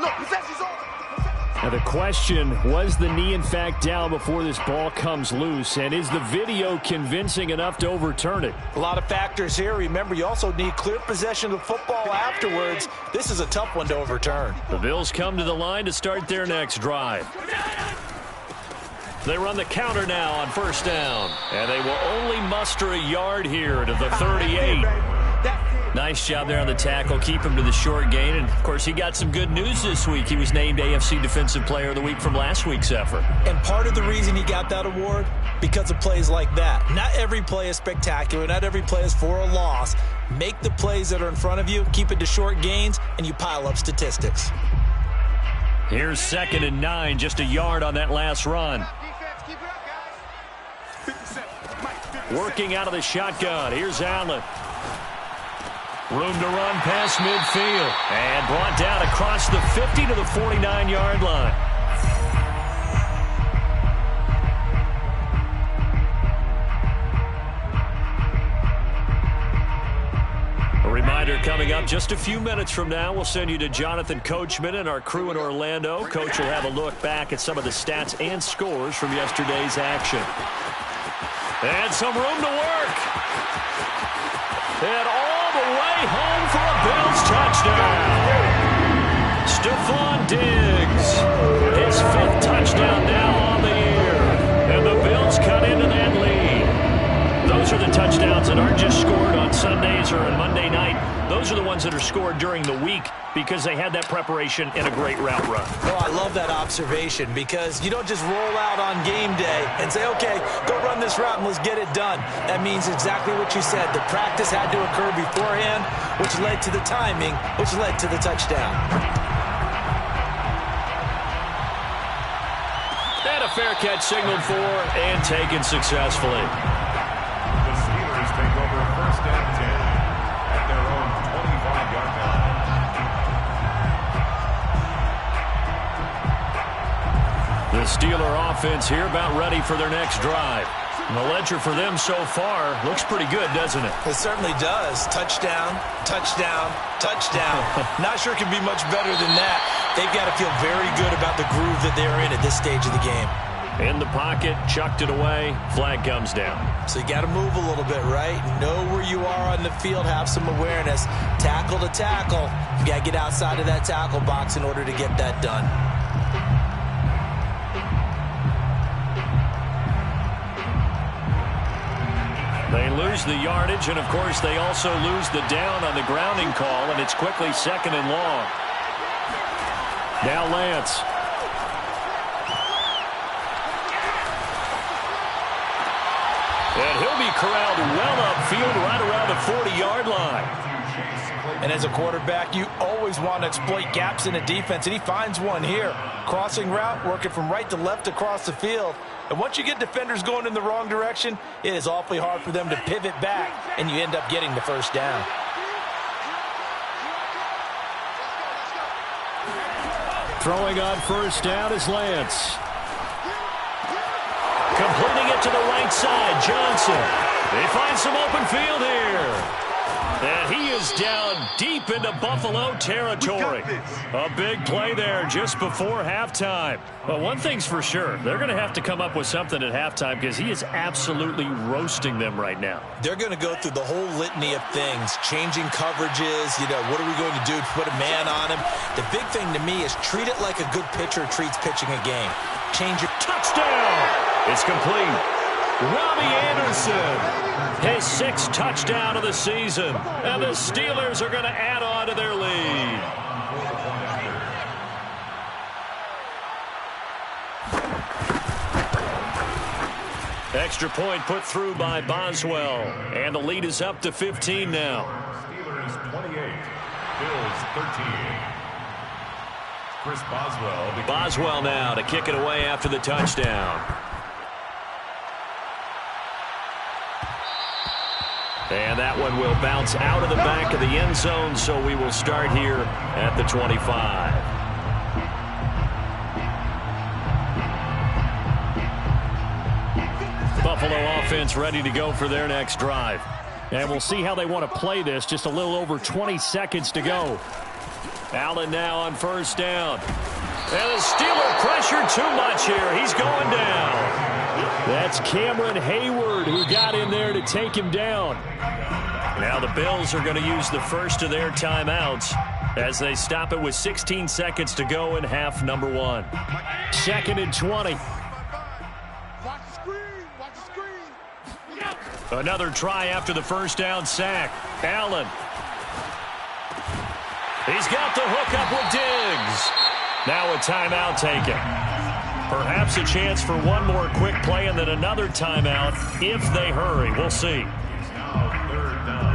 No, possession's on. Now the question, was the knee in fact down before this ball comes loose? And is the video convincing enough to overturn it? A lot of factors here. Remember, you also need clear possession of the football afterwards. This is a tough one to overturn. The Bills come to the line to start their next drive. They run the counter now on first down. And they will only muster a yard here to the 38. Nice job there on the tackle. Keep him to the short gain. And, of course, he got some good news this week. He was named AFC Defensive Player of the Week from last week's effort. And part of the reason he got that award, because of plays like that. Not every play is spectacular. Not every play is for a loss. Make the plays that are in front of you, keep it to short gains, and you pile up statistics. Here's 2nd and 9, just a yard on that last run. Working out of the shotgun. Here's Allen. Room to run past midfield. And brought down across the 50 to the 49-yard line. A reminder coming up just a few minutes from now. We'll send you to Jonathan Coachman and our crew in Orlando. Coach will have a look back at some of the stats and scores from yesterday's action. And some room to work. And all the way home for a Bills touchdown. Stephon Diggs. His 5th touchdown now on the year. And the Bills cut into that lead. Those are the touchdowns that aren't just scored on Sundays or on Monday night. Those are the ones that are scored during the week because they had that preparation and a great route run. Oh, I love that observation because you don't just roll out on game day and say, okay, go run this route and let's get it done. That means exactly what you said. The practice had to occur beforehand, which led to the timing, which led to the touchdown. And a fair catch signaled for and taken successfully. The Steelers take over 1st and 10 at their own 25-yard line. The Steeler offense here about ready for their next drive. And the ledger for them so far looks pretty good, doesn't it? It certainly does. Touchdown, touchdown, touchdown. Not sure it can be much better than that. They've got to feel very good about the groove that they're in at this stage of the game. In the pocket, chucked it away, flag comes down. So you got to move a little bit, right? Know where you are on the field, have some awareness. Tackle to tackle. You got to get outside of that tackle box in order to get that done. They lose the yardage, and of course they also lose the down on the grounding call, and it's quickly 2nd and long. Now Lance. he'll be corralled well upfield right around the 40-yard line. And as a quarterback, you always want to exploit gaps in the defense, and he finds one here. Crossing route, working from right to left across the field. And once you get defenders going in the wrong direction, it is awfully hard for them to pivot back, and you end up getting the first down. Throwing on first down is Lance. Completing it to the right side, Johnson. They find some open field here. And he is down deep into Buffalo territory. A big play there just before halftime. But one thing's for sure, they're going to have to come up with something at halftime because he is absolutely roasting them right now. They're going to go through the whole litany of things, changing coverages, what are we going to do to put a man on him? The big thing to me is treat it like a good pitcher treats pitching a game. Change it. Touchdown! It's complete. Robbie Anderson, his 6th touchdown of the season. And the Steelers are going to add on to their lead. Extra point put through by Boswell. And the lead is up to 15 now. Steelers 28, Bills 13. Chris Boswell. Boswell now to kick it away after the touchdown. And that one will bounce out of the back of the end zone, so we will start here at the 25. Buffalo offense ready to go for their next drive. And we'll see how they want to play this. Just a little over 20 seconds to go. Allen now on first down. And the Steeler pressure too much here. He's going down. That's Cameron Hayward who got in there to take him down. Now the Bills are going to use the first of their timeouts as they stop it with 16 seconds to go in half number 1. 2nd and 20. Another try after the first down sack. Allen. He's got the hook up with Diggs. Now a timeout taken. Perhaps a chance for one more quick play and then another timeout if they hurry. We'll see. Now 3rd down.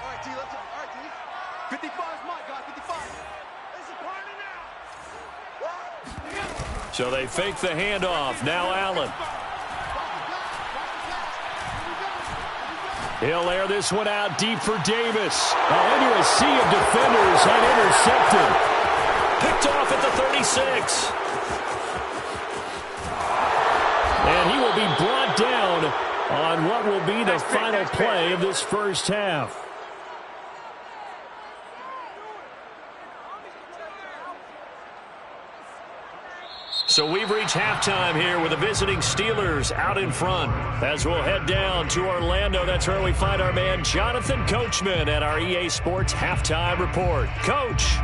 All right, T, let's go. All right, T. 55 is mine, guys. 55. This is party now. So they fake the handoff. Now Allen. He'll air this one out deep for Davis. Into a sea of defenders and intercepted. Picked off at the 36. And he will be brought down on what will be the final play of this first half. So we've reached halftime here with the visiting Steelers out in front. As we'll head down to Orlando, that's where we find our man Jonathan Coachman at our EA Sports Halftime Report. Coach.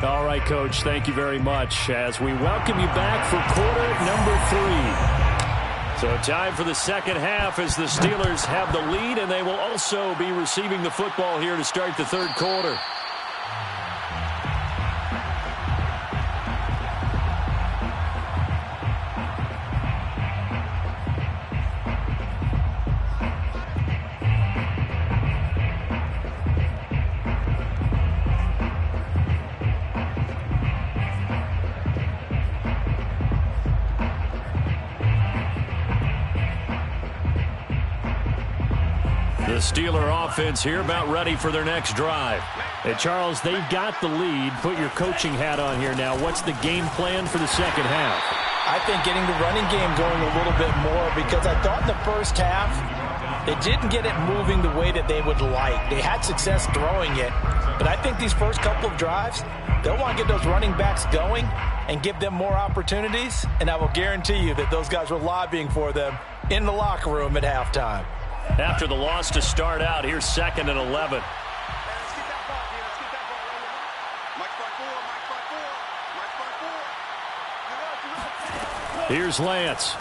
All right, Coach, thank you very much as we welcome you back for quarter number 3. So time for the second half as the Steelers have the lead, and they will also be receiving the football here to start the third quarter. The Steeler offense here about ready for their next drive. Hey, Charles, they've got the lead. Put your coaching hat on here now. What's the game plan for the second half? I think getting the running game going a little bit more because I thought in the first half they didn't get it moving the way that they would like. They had success throwing it, but I think these first couple of drives, they'll want to get those running backs going and give them more opportunities, and I will guarantee you that those guys were lobbying for them in the locker room at halftime. After the loss to start out, here's 2nd and 11. Let's get that ball, man. Let's get that ball right here. Mike front four, Mike front four, Mike front four. Here's Lance.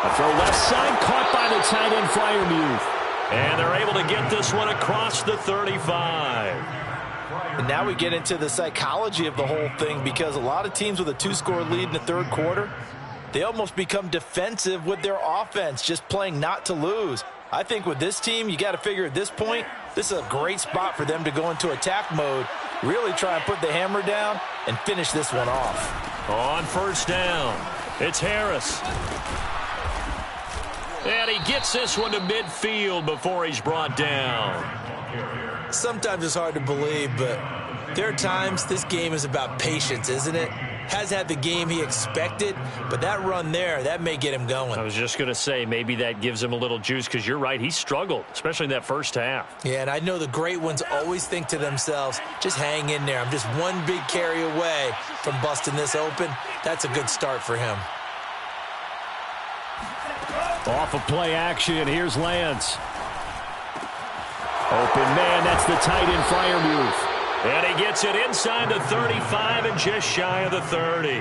A throw left side, caught by the tight end Freiermuth. And they're able to get this one across the 35. And now we get into the psychology of the whole thing, because a lot of teams with a 2-score lead in the third quarter, they almost become defensive with their offense, just playing not to lose. I think with this team, you got to figure at this point, this is a great spot for them to go into attack mode, really try and put the hammer down and finish this one off. On first down, it's Harris. And he gets this one to midfield before he's brought down. Sometimes it's hard to believe, but there are times this game is about patience, isn't it? Has had the game he expected, but that run there, that may get him going. I was just going to say, maybe that gives him a little juice, because you're right, he struggled, especially in that first half. Yeah, and I know the great ones always think to themselves, just hang in there. I'm just one big carry away from busting this open. That's a good start for him. Off of play action, here's Lance. Open man, that's the tight end flyer move. And he gets it inside the 35 and just shy of the 30.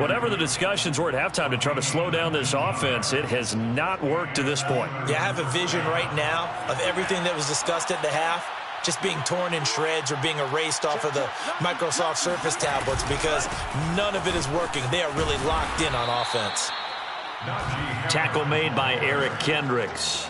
Whatever the discussions were at halftime to try to slow down this offense, it has not worked to this point. Yeah, I have a vision right now of everything that was discussed at the half just being torn in shreds or being erased off of the Microsoft Surface tablets, because none of it is working. They are really locked in on offense. Tackle made by Eric Kendricks.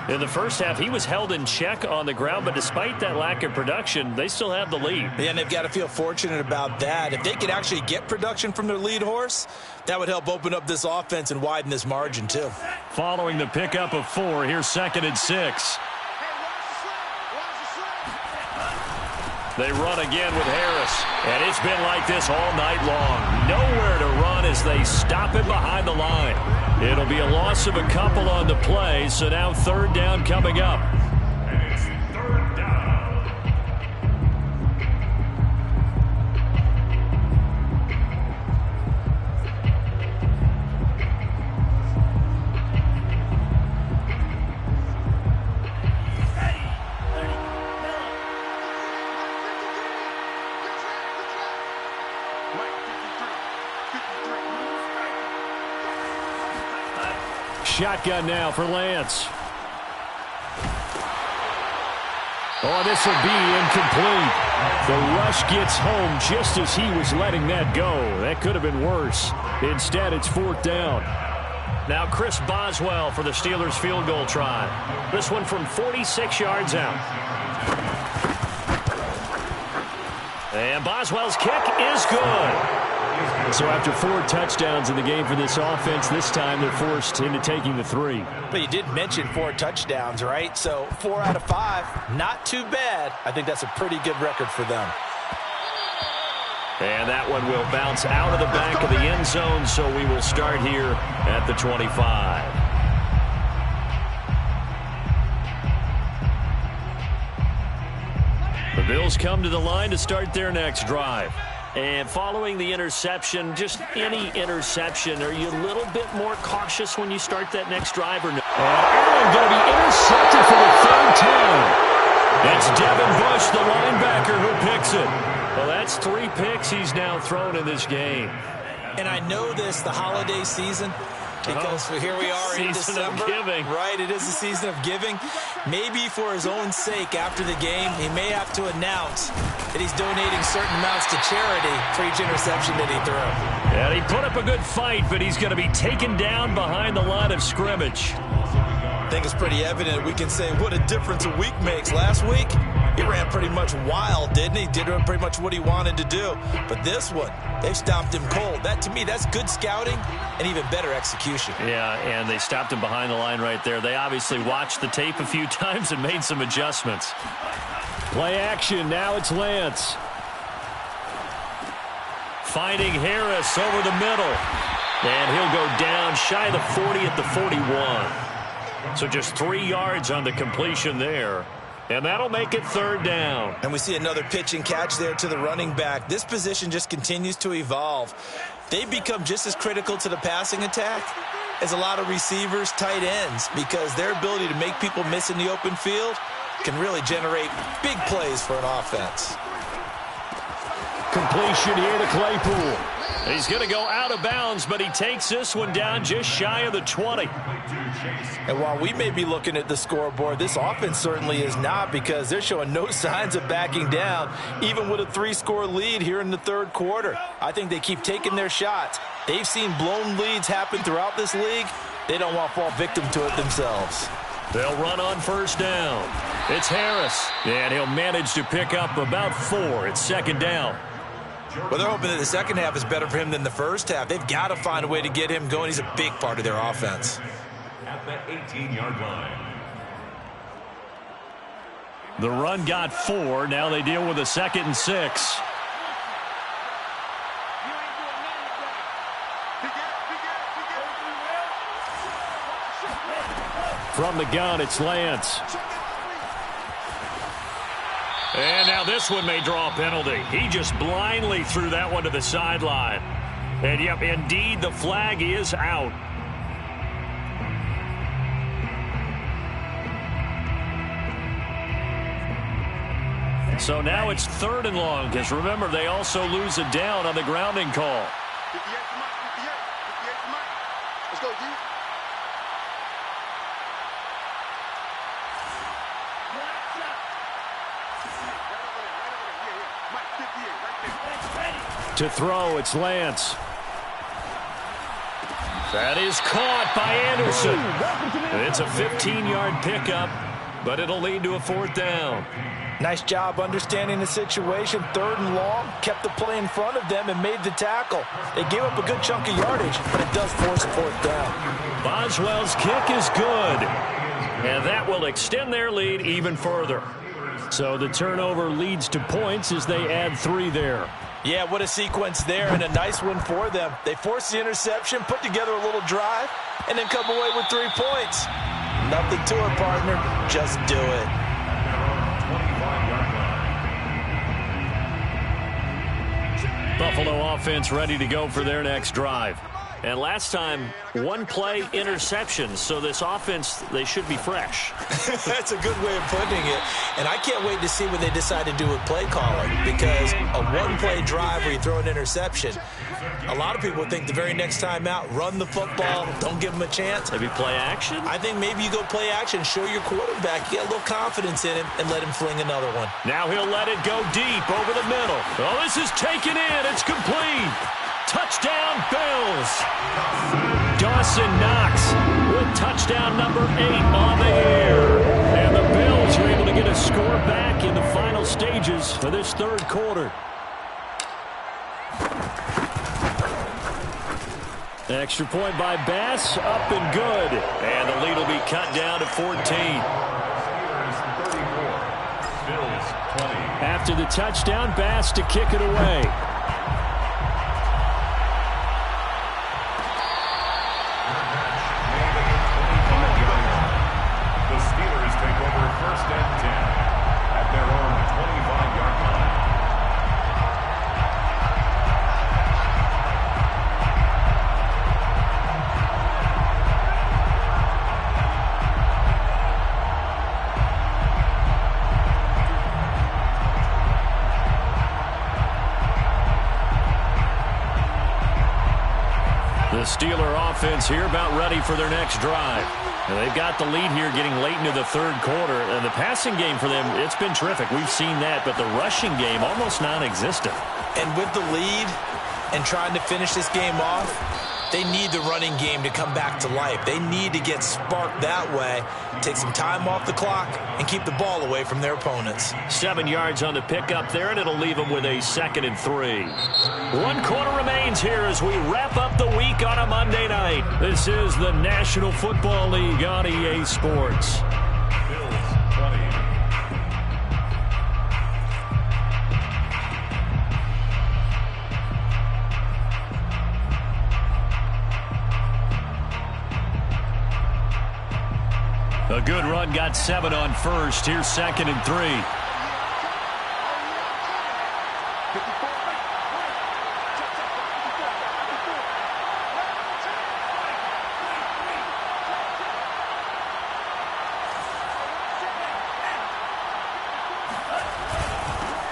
In the first half, he was held in check on the ground, but despite that lack of production, they still have the lead. Yeah, and they've got to feel fortunate about that. If they could actually get production from their lead horse, that would help open up this offense and widen this margin too. Following the pickup of 4, here's 2nd and 6. They run again with Harris, and it's been like this all night long. Nowhere to run as they stop him behind the line. It'll be a loss of a couple on the play, so now 3rd down coming up. And it's 3rd down. Shotgun now for Lance. Oh, this will be incomplete. The rush gets home just as he was letting that go. That could have been worse. Instead, it's 4th down. Now Chris Boswell for the Steelers field goal try. This one from 46 yards out. And Boswell's kick is good. So after 4 touchdowns in the game for this offense, this time they're forced into taking the 3. But you did mention 4 touchdowns, right? So 4 out of 5, not too bad. I think that's a pretty good record for them. And that one will bounce out of the back of the end zone, so we will start here at the 25. The Bills come to the line to start their next drive. And following the interception, just any interception, are you a little bit more cautious when you start that next drive or no? And Allen going to be intercepted for the 3rd time. It's Devin Bush, the linebacker, who picks it. Well, that's 3 picks he's now thrown in this game. And I know this, the holiday season, because here we are in December. Season of giving. Right, it is the season of giving. Maybe for his own sake after the game, he may have to announce that he's donating certain amounts to charity for each interception that he threw. And he put up a good fight, but he's going to be taken down behind the line of scrimmage. I think it's pretty evident. We can say what a difference a week makes. Last week, he ran pretty much wild, didn't he? Did pretty much what he wanted to do. But this one, they've stopped him cold. That, to me, that's good scouting and even better execution. Yeah, and they stopped him behind the line right there. They obviously watched the tape a few times and made some adjustments. Play action. Now it's Lance. Finding Harris over the middle. And he'll go down shy of the 40 at the 41. So just 3 yards on the completion there. And that'll make it 3rd down. And we see another pitch and catch there to the running back. This position just continues to evolve. They become just as critical to the passing attack as a lot of receivers, tight ends, because their ability to make people miss in the open field can really generate big plays for an offense. Completion here to Claypool. He's going to go out of bounds, but he takes this one down just shy of the 20. And while we may be looking at the scoreboard, this offense certainly is not, because they're showing no signs of backing down, even with a 3-score lead here in the third quarter. I think they keep taking their shots. They've seen blown leads happen throughout this league. They don't want to fall victim to it themselves. They'll run on first down. It's Harris, and he'll manage to pick up about 4. It's second down. Well, they're hoping that the second half is better for him than the first half. They've got to find a way to get him going. He's a big part of their offense. At the 18-yard line. The run got 4. Now they deal with a 2nd and 6. From the gun, it's Lance. And now this one may draw a penalty. He just blindly threw that one to the sideline. And, yep, indeed, the flag is out. So now it's 3rd and long, because remember, they also lose a down on the grounding call. 58 to Mike, 58 to Mike. Let's go, D. To throw, it's Lance. That is caught by Anderson. It's a 15-yard pickup, but it'll lead to a 4th down. Nice job understanding the situation. 3rd and long, kept the play in front of them and made the tackle. They gave up a good chunk of yardage, but it does force a 4th down. Boswell's kick is good, and that will extend their lead even further. So the turnover leads to points as they add 3 there. Yeah, what a sequence there, and a nice win for them. They forced the interception, put together a little drive, and then come away with 3 points. Nothing to it, partner. Just do it. Buffalo offense ready to go for their next drive. And last time, 1-play interceptions. So this offense, they should be fresh. That's a good way of putting it. And I can't wait to see what they decide to do with play calling, because a 1-play drive where you throw an interception, a lot of people think the very next time out, run the football, don't give them a chance. Maybe play action? I think maybe you go play action, show your quarterback, you get a little confidence in him, and let him fling another one. Now he'll let it go deep over the middle. Oh, this is taken in. It's complete. Touchdown, Bills. Dawson Knox with touchdown number 8 on the air. And the Bills are able to get a score back in the final stages of this third quarter. Extra point by Bass, up and good. And the lead will be cut down to 14. After the touchdown, Bass to kick it away. First and 10 at their own 25-yard line. The Steeler offense here about ready for their next drive. And they've got the lead here getting late into the third quarter. And the passing game for them, it's been terrific. We've seen that, but the rushing game almost non-existent. And with the lead and trying to finish this game off, they need the running game to come back to life. They need to get sparked that way, take some time off the clock, and keep the ball away from their opponents. 7 yards on the pickup there, and it'll leave them with a 2nd and 3. 1 quarter remains here as we wrap up the week on a Monday night. This is the National Football League on EA Sports. A good run, got 7 on first. Here's 2nd and 3.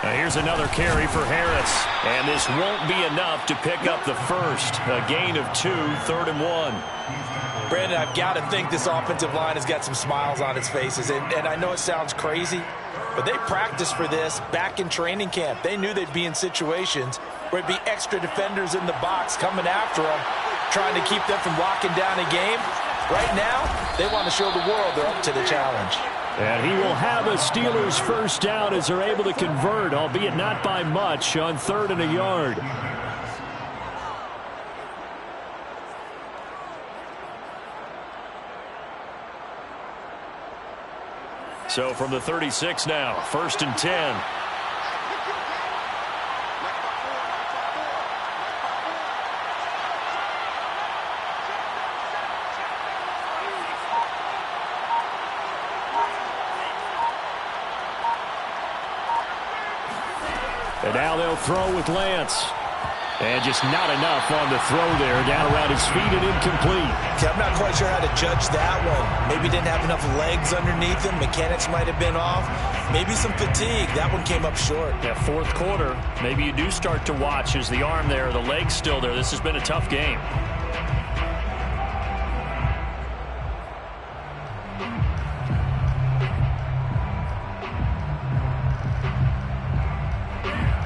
Now here's another carry for Harris. And this won't be enough to pick up the first. A gain of 2, 3rd and 1. Brandon, I've got to think this offensive line has got some smiles on its faces. And I know it sounds crazy, but they practiced for this back in training camp. They knew they'd be in situations where it'd be extra defenders in the box coming after them, trying to keep them from locking down a game. Right now, they want to show the world they're up to the challenge. And he will have a Steelers first down as they're able to convert, albeit not by much, on 3rd and a yard. So from the 36 now, 1st and 10. And now they'll throw with Lance. And just not enough on the throw there. Down around his feet and incomplete. Okay, I'm not quite sure how to judge that one. Maybe didn't have enough legs underneath him. Mechanics might have been off. Maybe some fatigue. That one came up short. Yeah, 4th quarter. Maybe you do start to watch as the arm there, the leg's still there. This has been a tough game.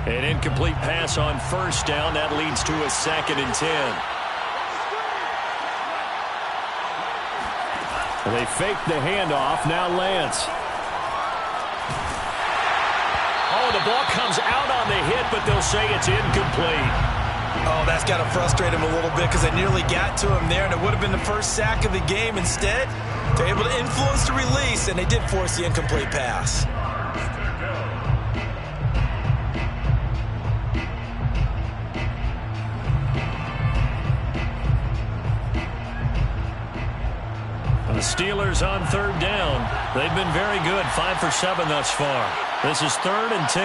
An incomplete pass on 1st down. That leads to a 2nd and 10. They fake the handoff. Now Lance. Oh, the ball comes out on the hit, but they'll say it's incomplete. Oh, that's got to frustrate him a little bit because they nearly got to him there, and it would have been the first sack of the game. Instead, they're able to influence the release, and they did force the incomplete pass. The Steelers on 3rd down. They've been very good, 5 for 7 thus far. This is 3rd and 10.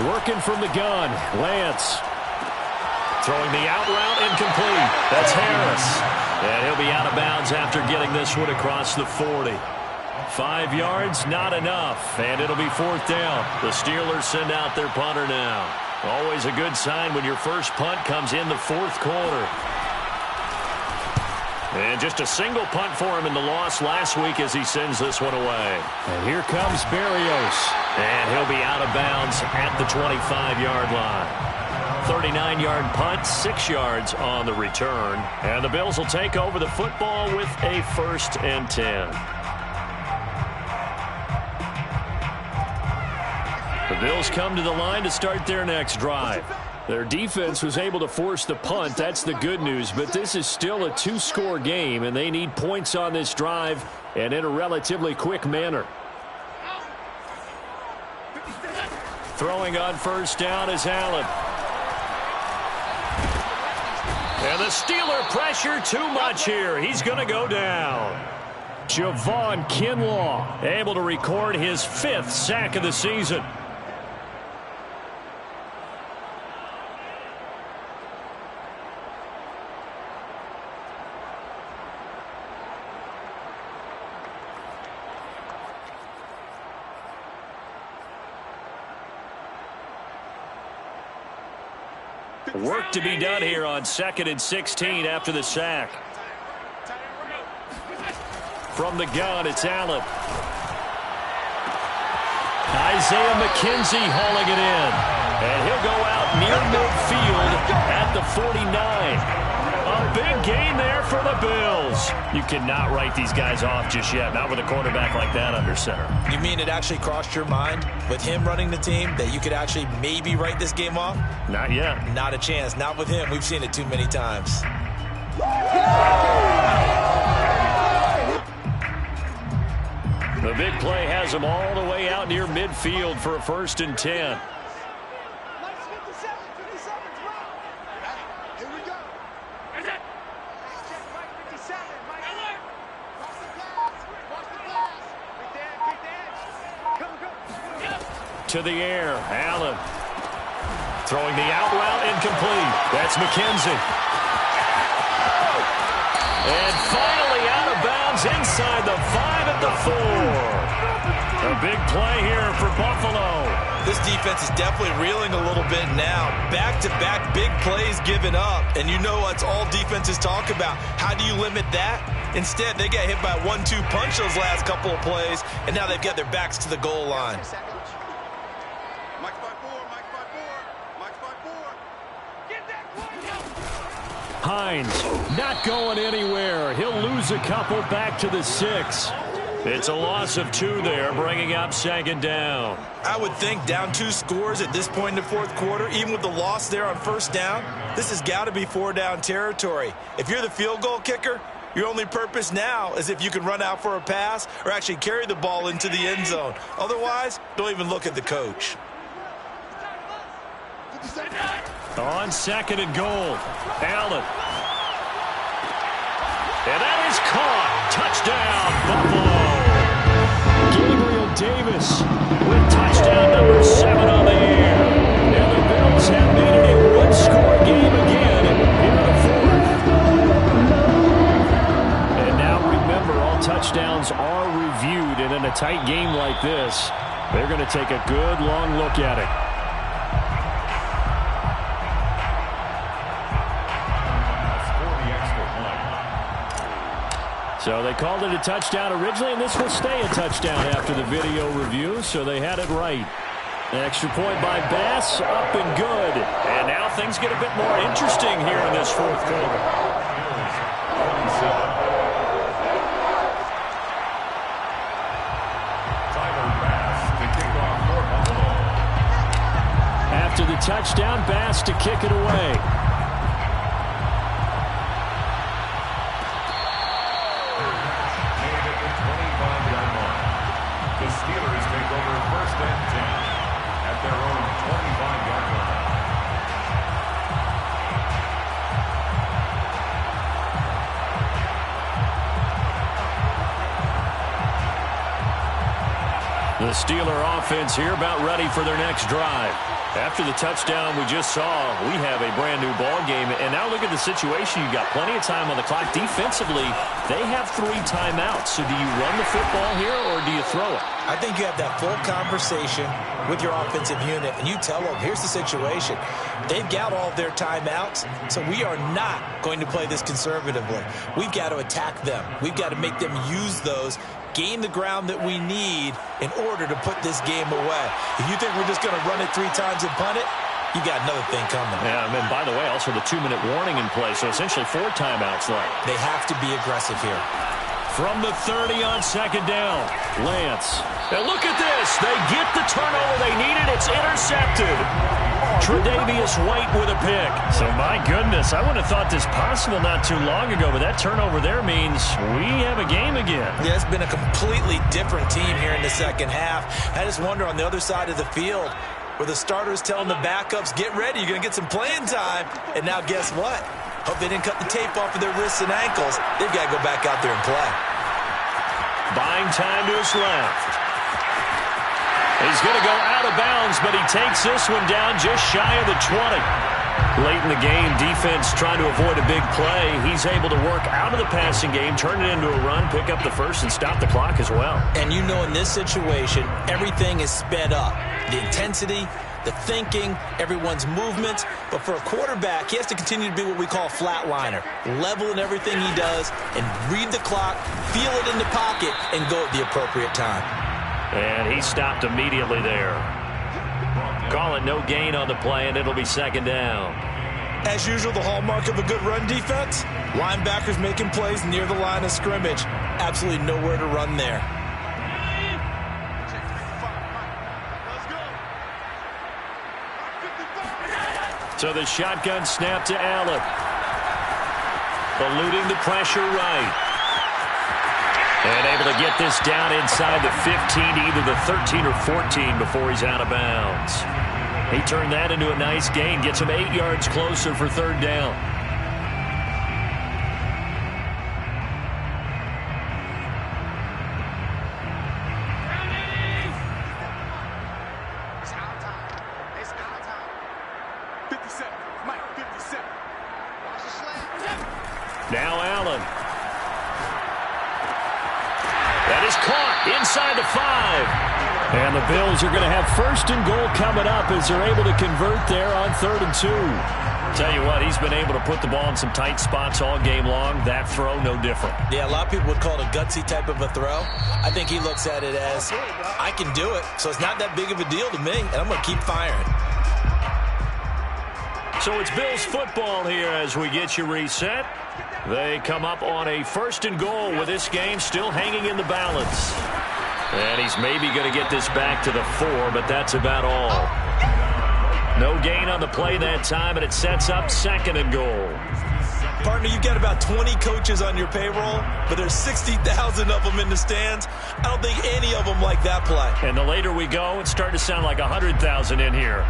Working from the gun, Lance. Throwing the out route, incomplete. That's Harris. And he'll be out of bounds after getting this one across the 40. 5 yards, not enough, and it'll be 4th down. The Steelers send out their punter now. Always a good sign when your first punt comes in the 4th quarter. And just a single punt for him in the loss last week as he sends this one away. And here comes Berrios. And he'll be out of bounds at the 25-yard line. 39-yard punt, 6 yards on the return. And the Bills will take over the football with a 1st and 10. The Bills come to the line to start their next drive. Their defense was able to force the punt. That's the good news. But this is still a 2-score game, and they need points on this drive and in a relatively quick manner. Throwing on 1st down is Allen. And the Steeler pressure too much here. He's going to go down. Javon Kinlaw able to record his 5th sack of the season. Work to be done here on 2nd and 16 after the sack. From the gun, it's Allen. Isaiah McKenzie hauling it in. And he'll go out near midfield at the 49. A big gain there for the Bills. You cannot write these guys off just yet, not with a quarterback like that under center. You mean it actually crossed your mind with him running the team that you could actually maybe write this game off? Not yet. Not a chance. Not with him. We've seen it too many times. The big play has him all the way out near midfield for a 1st and 10. To the air, Allen. Throwing the out route incomplete. That's McKenzie. And finally out of bounds inside the 5 at the 4. A big play here for Buffalo. This defense is definitely reeling a little bit now. Back-to-back big plays given up. And you know what's all defenses talk about. How do you limit that? Instead, they got hit by a 1-2 punch those last couple of plays, and now they've got their backs to the goal line. Mike's by 4, Mike's by 4, Mike's by 4. Get that one. Hines not going anywhere. He'll lose a couple back to the 6. It's a loss of 2 there, bringing up 2nd down. I would think down 2 scores at this point in the 4th quarter, even with the loss there on 1st down, this has got to be 4-down territory. If you're the field goal kicker, your only purpose now is if you can run out for a pass or actually carry the ball into the end zone. Otherwise, don't even look at the coach. On 2nd and goal, Allen. And that is caught. Touchdown, Buffalo. Gabriel Davis with touchdown number 7 on the air. And the Bills have made it a one-score game again here in the 4th. And now remember, all touchdowns are reviewed. And in a tight game like this, they're going to take a good long look at it. So they called it a touchdown originally, and this will stay a touchdown after the video review, so they had it right. An extra point by Bass, up and good. And now things get a bit more interesting here in this 4th quarter. After the touchdown, Bass to kick it away. The Steeler offense here about ready for their next drive. After the touchdown we just saw, we have a brand new ball game. And now look at the situation. You've got plenty of time on the clock. Defensively, they have 3 timeouts. So do you run the football here or do you throw it? I think you have that full conversation with your offensive unit, and you tell them, here's the situation. They've got all of their timeouts, so we are not going to play this conservatively. We've got to attack them. We've got to make them use those, gain the ground that we need in order to put this game away. If you think we're just going to run it 3 times and punt it, you got another thing coming. Yeah, and by the way, also the 2-minute warning in play, so essentially 4 timeouts left. They have to be aggressive here. From the 30 on 2nd down, Lance. And look at this. They get the turnover they needed. It's intercepted. Tre'Davious White with a pick. So, my goodness, I wouldn't have thought this possible not too long ago, but that turnover there means we have a game again. Yeah, it's been a completely different team here in the 2nd half. I just wonder on the other side of the field, where the starters telling the backups, get ready, you're going to get some playing time. And now guess what? Hope they didn't cut the tape off of their wrists and ankles. They've got to go back out there and play. Buying time to his left. He's going to go out of bounds, but he takes this one down just shy of the 20. Late in the game, defense trying to avoid a big play. He's able to work out of the passing game, turn it into a run, pick up the first, and stop the clock as well. And you know in this situation, everything is sped up. The intensity, the thinking, everyone's movements. But for a quarterback, he has to continue to be what we call a flatliner. Level in everything he does and read the clock, feel it in the pocket, and go at the appropriate time. And he stopped immediately there. Call it no gain on the play, and it'll be 2nd down. As usual, the hallmark of a good run defense, linebackers making plays near the line of scrimmage. Absolutely nowhere to run there. So the shotgun snap to Allen. Eluding the pressure right. And able to get this down inside the 15 to either the 13 or 14 before he's out of bounds. He turned that into a nice gain. Gets him 8 yards closer for 3rd down. Now Allen. That is caught inside the 5. And the Bills are going to have first and goal coming up as they're able to convert there on 3rd and 2. Tell you what, he's been able to put the ball in some tight spots all game long. That throw, no different. Yeah, a lot of people would call it a gutsy type of a throw. I think he looks at it as, I can do it, so it's not that big of a deal to me, and I'm going to keep firing. So it's Bills football here as we get you reset. They come up on a 1st and goal with this game still hanging in the balance. And he's maybe going to get this back to the 4, but that's about all. No gain on the play that time, and it sets up 2nd and goal. Partner, you've got about 20 coaches on your payroll, but there's 60,000 of them in the stands. I don't think any of them like that play. And the later we go, it's starting to sound like 100,000 in here.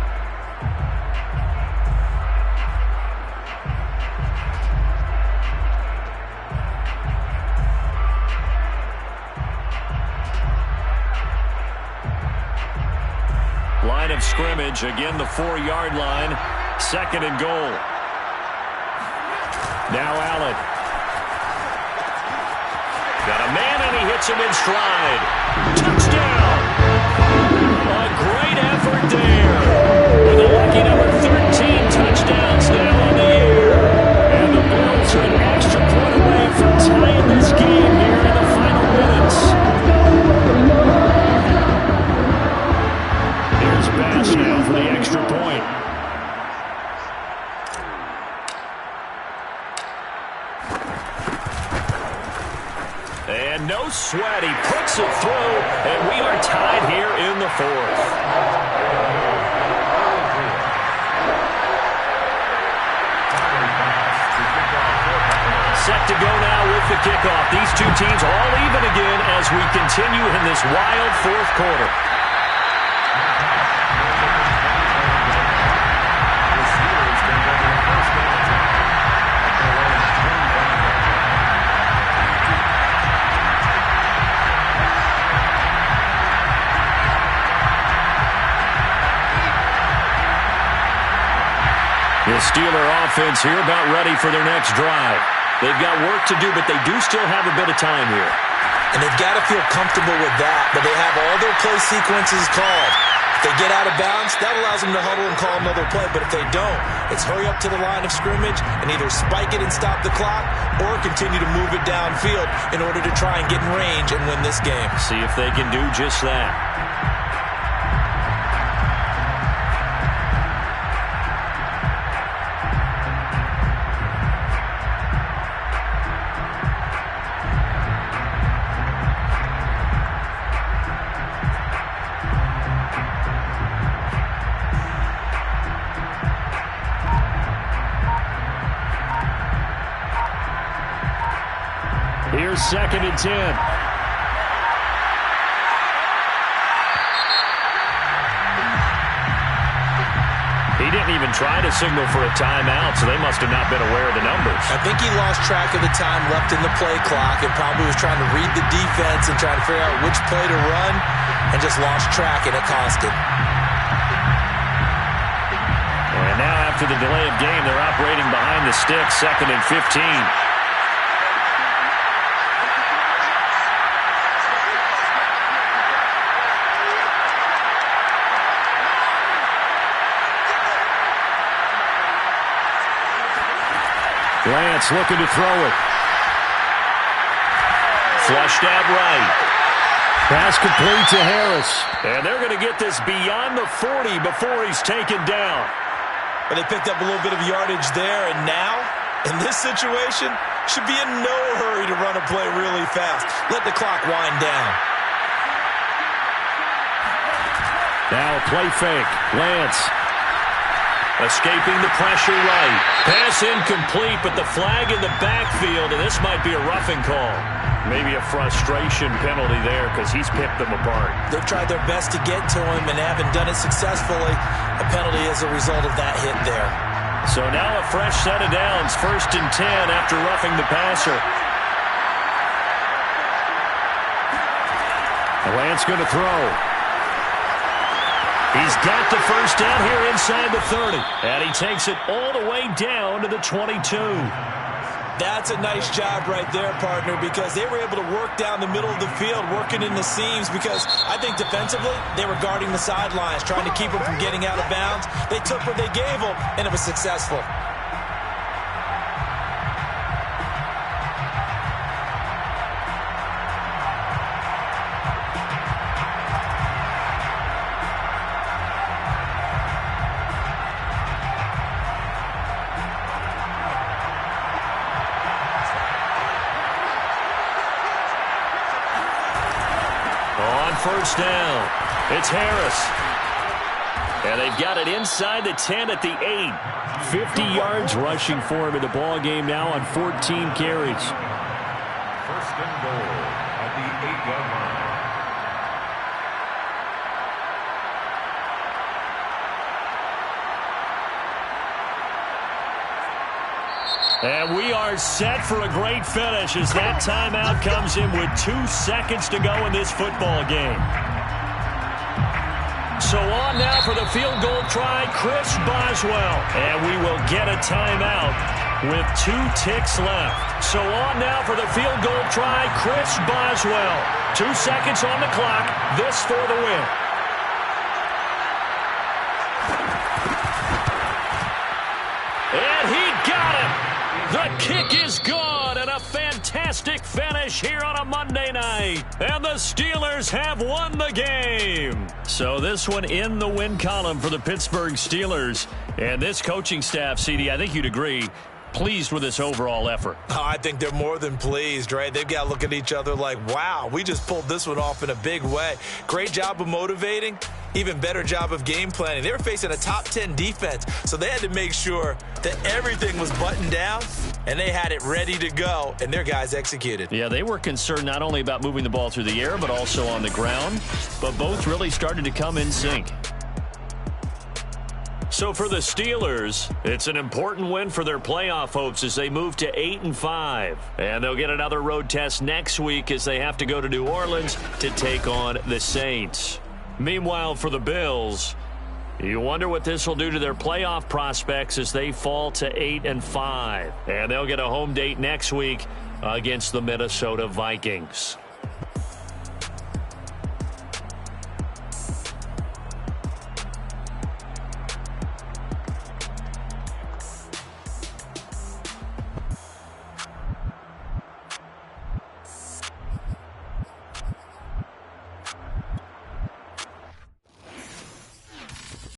Line of scrimmage, again the 4-yard line, 2nd and goal. Now Allen. Got a man and he hits him in stride. Touchdown! A great effort there. With a lucky number 13 touchdowns now on the year. And the Bills are an extra point away from tying this game here in the final minutes. Here's Bass now for the extra point. And no sweat. He puts it through, and we are tied here in the 4th. Set to go now with the kickoff. These two teams all even again as we continue in this wild 4th quarter. The Steeler offense here about ready for their next drive. They've got work to do, but they do still have a bit of time here. And they've got to feel comfortable with that, but they have all their play sequences called. If they get out of bounds, that allows them to huddle and call another play, but if they don't, it's hurry up to the line of scrimmage and either spike it and stop the clock or continue to move it downfield in order to try and get in range and win this game. See if they can do just that. Here's 2nd and 10. He didn't even try to signal for a timeout, so they must have not been aware of the numbers. I think he lost track of the time left in the play clock and probably was trying to read the defense and trying to figure out which play to run and just lost track, and it cost him. And now after the delay of game, they're operating behind the sticks, 2nd and 15. Lance looking to throw it. Flushed out right. Pass complete to Harris. And they're going to get this beyond the 40 before he's taken down. But they picked up a little bit of yardage there, and now, in this situation, should be in no hurry to run a play really fast. Let the clock wind down. Now a play fake. Lance. Escaping the pressure right. Pass incomplete, but the flag in the backfield, and this might be a roughing call. Maybe a frustration penalty there because he's picked them apart. They've tried their best to get to him and haven't done it successfully. A penalty is a result of that hit there. So now a fresh set of downs. 1st and 10 after roughing the passer. Lance going to throw. He's got the first down here inside the 30. And he takes it all the way down to the 22. That's a nice job right there, partner, because they were able to work down the middle of the field, working in the seams, because I think defensively they were guarding the sidelines, trying to keep them from getting out of bounds. They took what they gave them, and it was successful. First down. It's Harris. And they've got it inside the 10 at the 8. 50 yards rushing for him in the ball game now on 14 carries. First and goal at the 8-yard line. And we are set for a great finish as that timeout comes in with 2 seconds to go in this football game. So on now for the field goal try, Chris Boswell. And we will get a timeout with 2 ticks left. So on now for the field goal try, Chris Boswell. 2 seconds on the clock. This for the win. And he got him. The kick is good, and a fantastic finish here on a Monday night. And the Steelers have won the game. So this one in the win column for the Pittsburgh Steelers. And this coaching staff, CD, I think you'd agree, pleased with this overall effort. Oh, I think they're more than pleased, right? They've got to look at each other like, wow, we just pulled this one off in a big way. Great job of motivating. Even better job of game planning. They were facing a top 10 defense, so they had to make sure that everything was buttoned down, and they had it ready to go, and their guys executed. Yeah, they were concerned not only about moving the ball through the air, but also on the ground, but both really started to come in sync. So for the Steelers, it's an important win for their playoff hopes as they move to 8-5. And they'll get another road test next week as they have to go to New Orleans to take on the Saints. Meanwhile, for the Bills, you wonder what this will do to their playoff prospects as they fall to 8-5. And they'll get a home date next week against the Minnesota Vikings.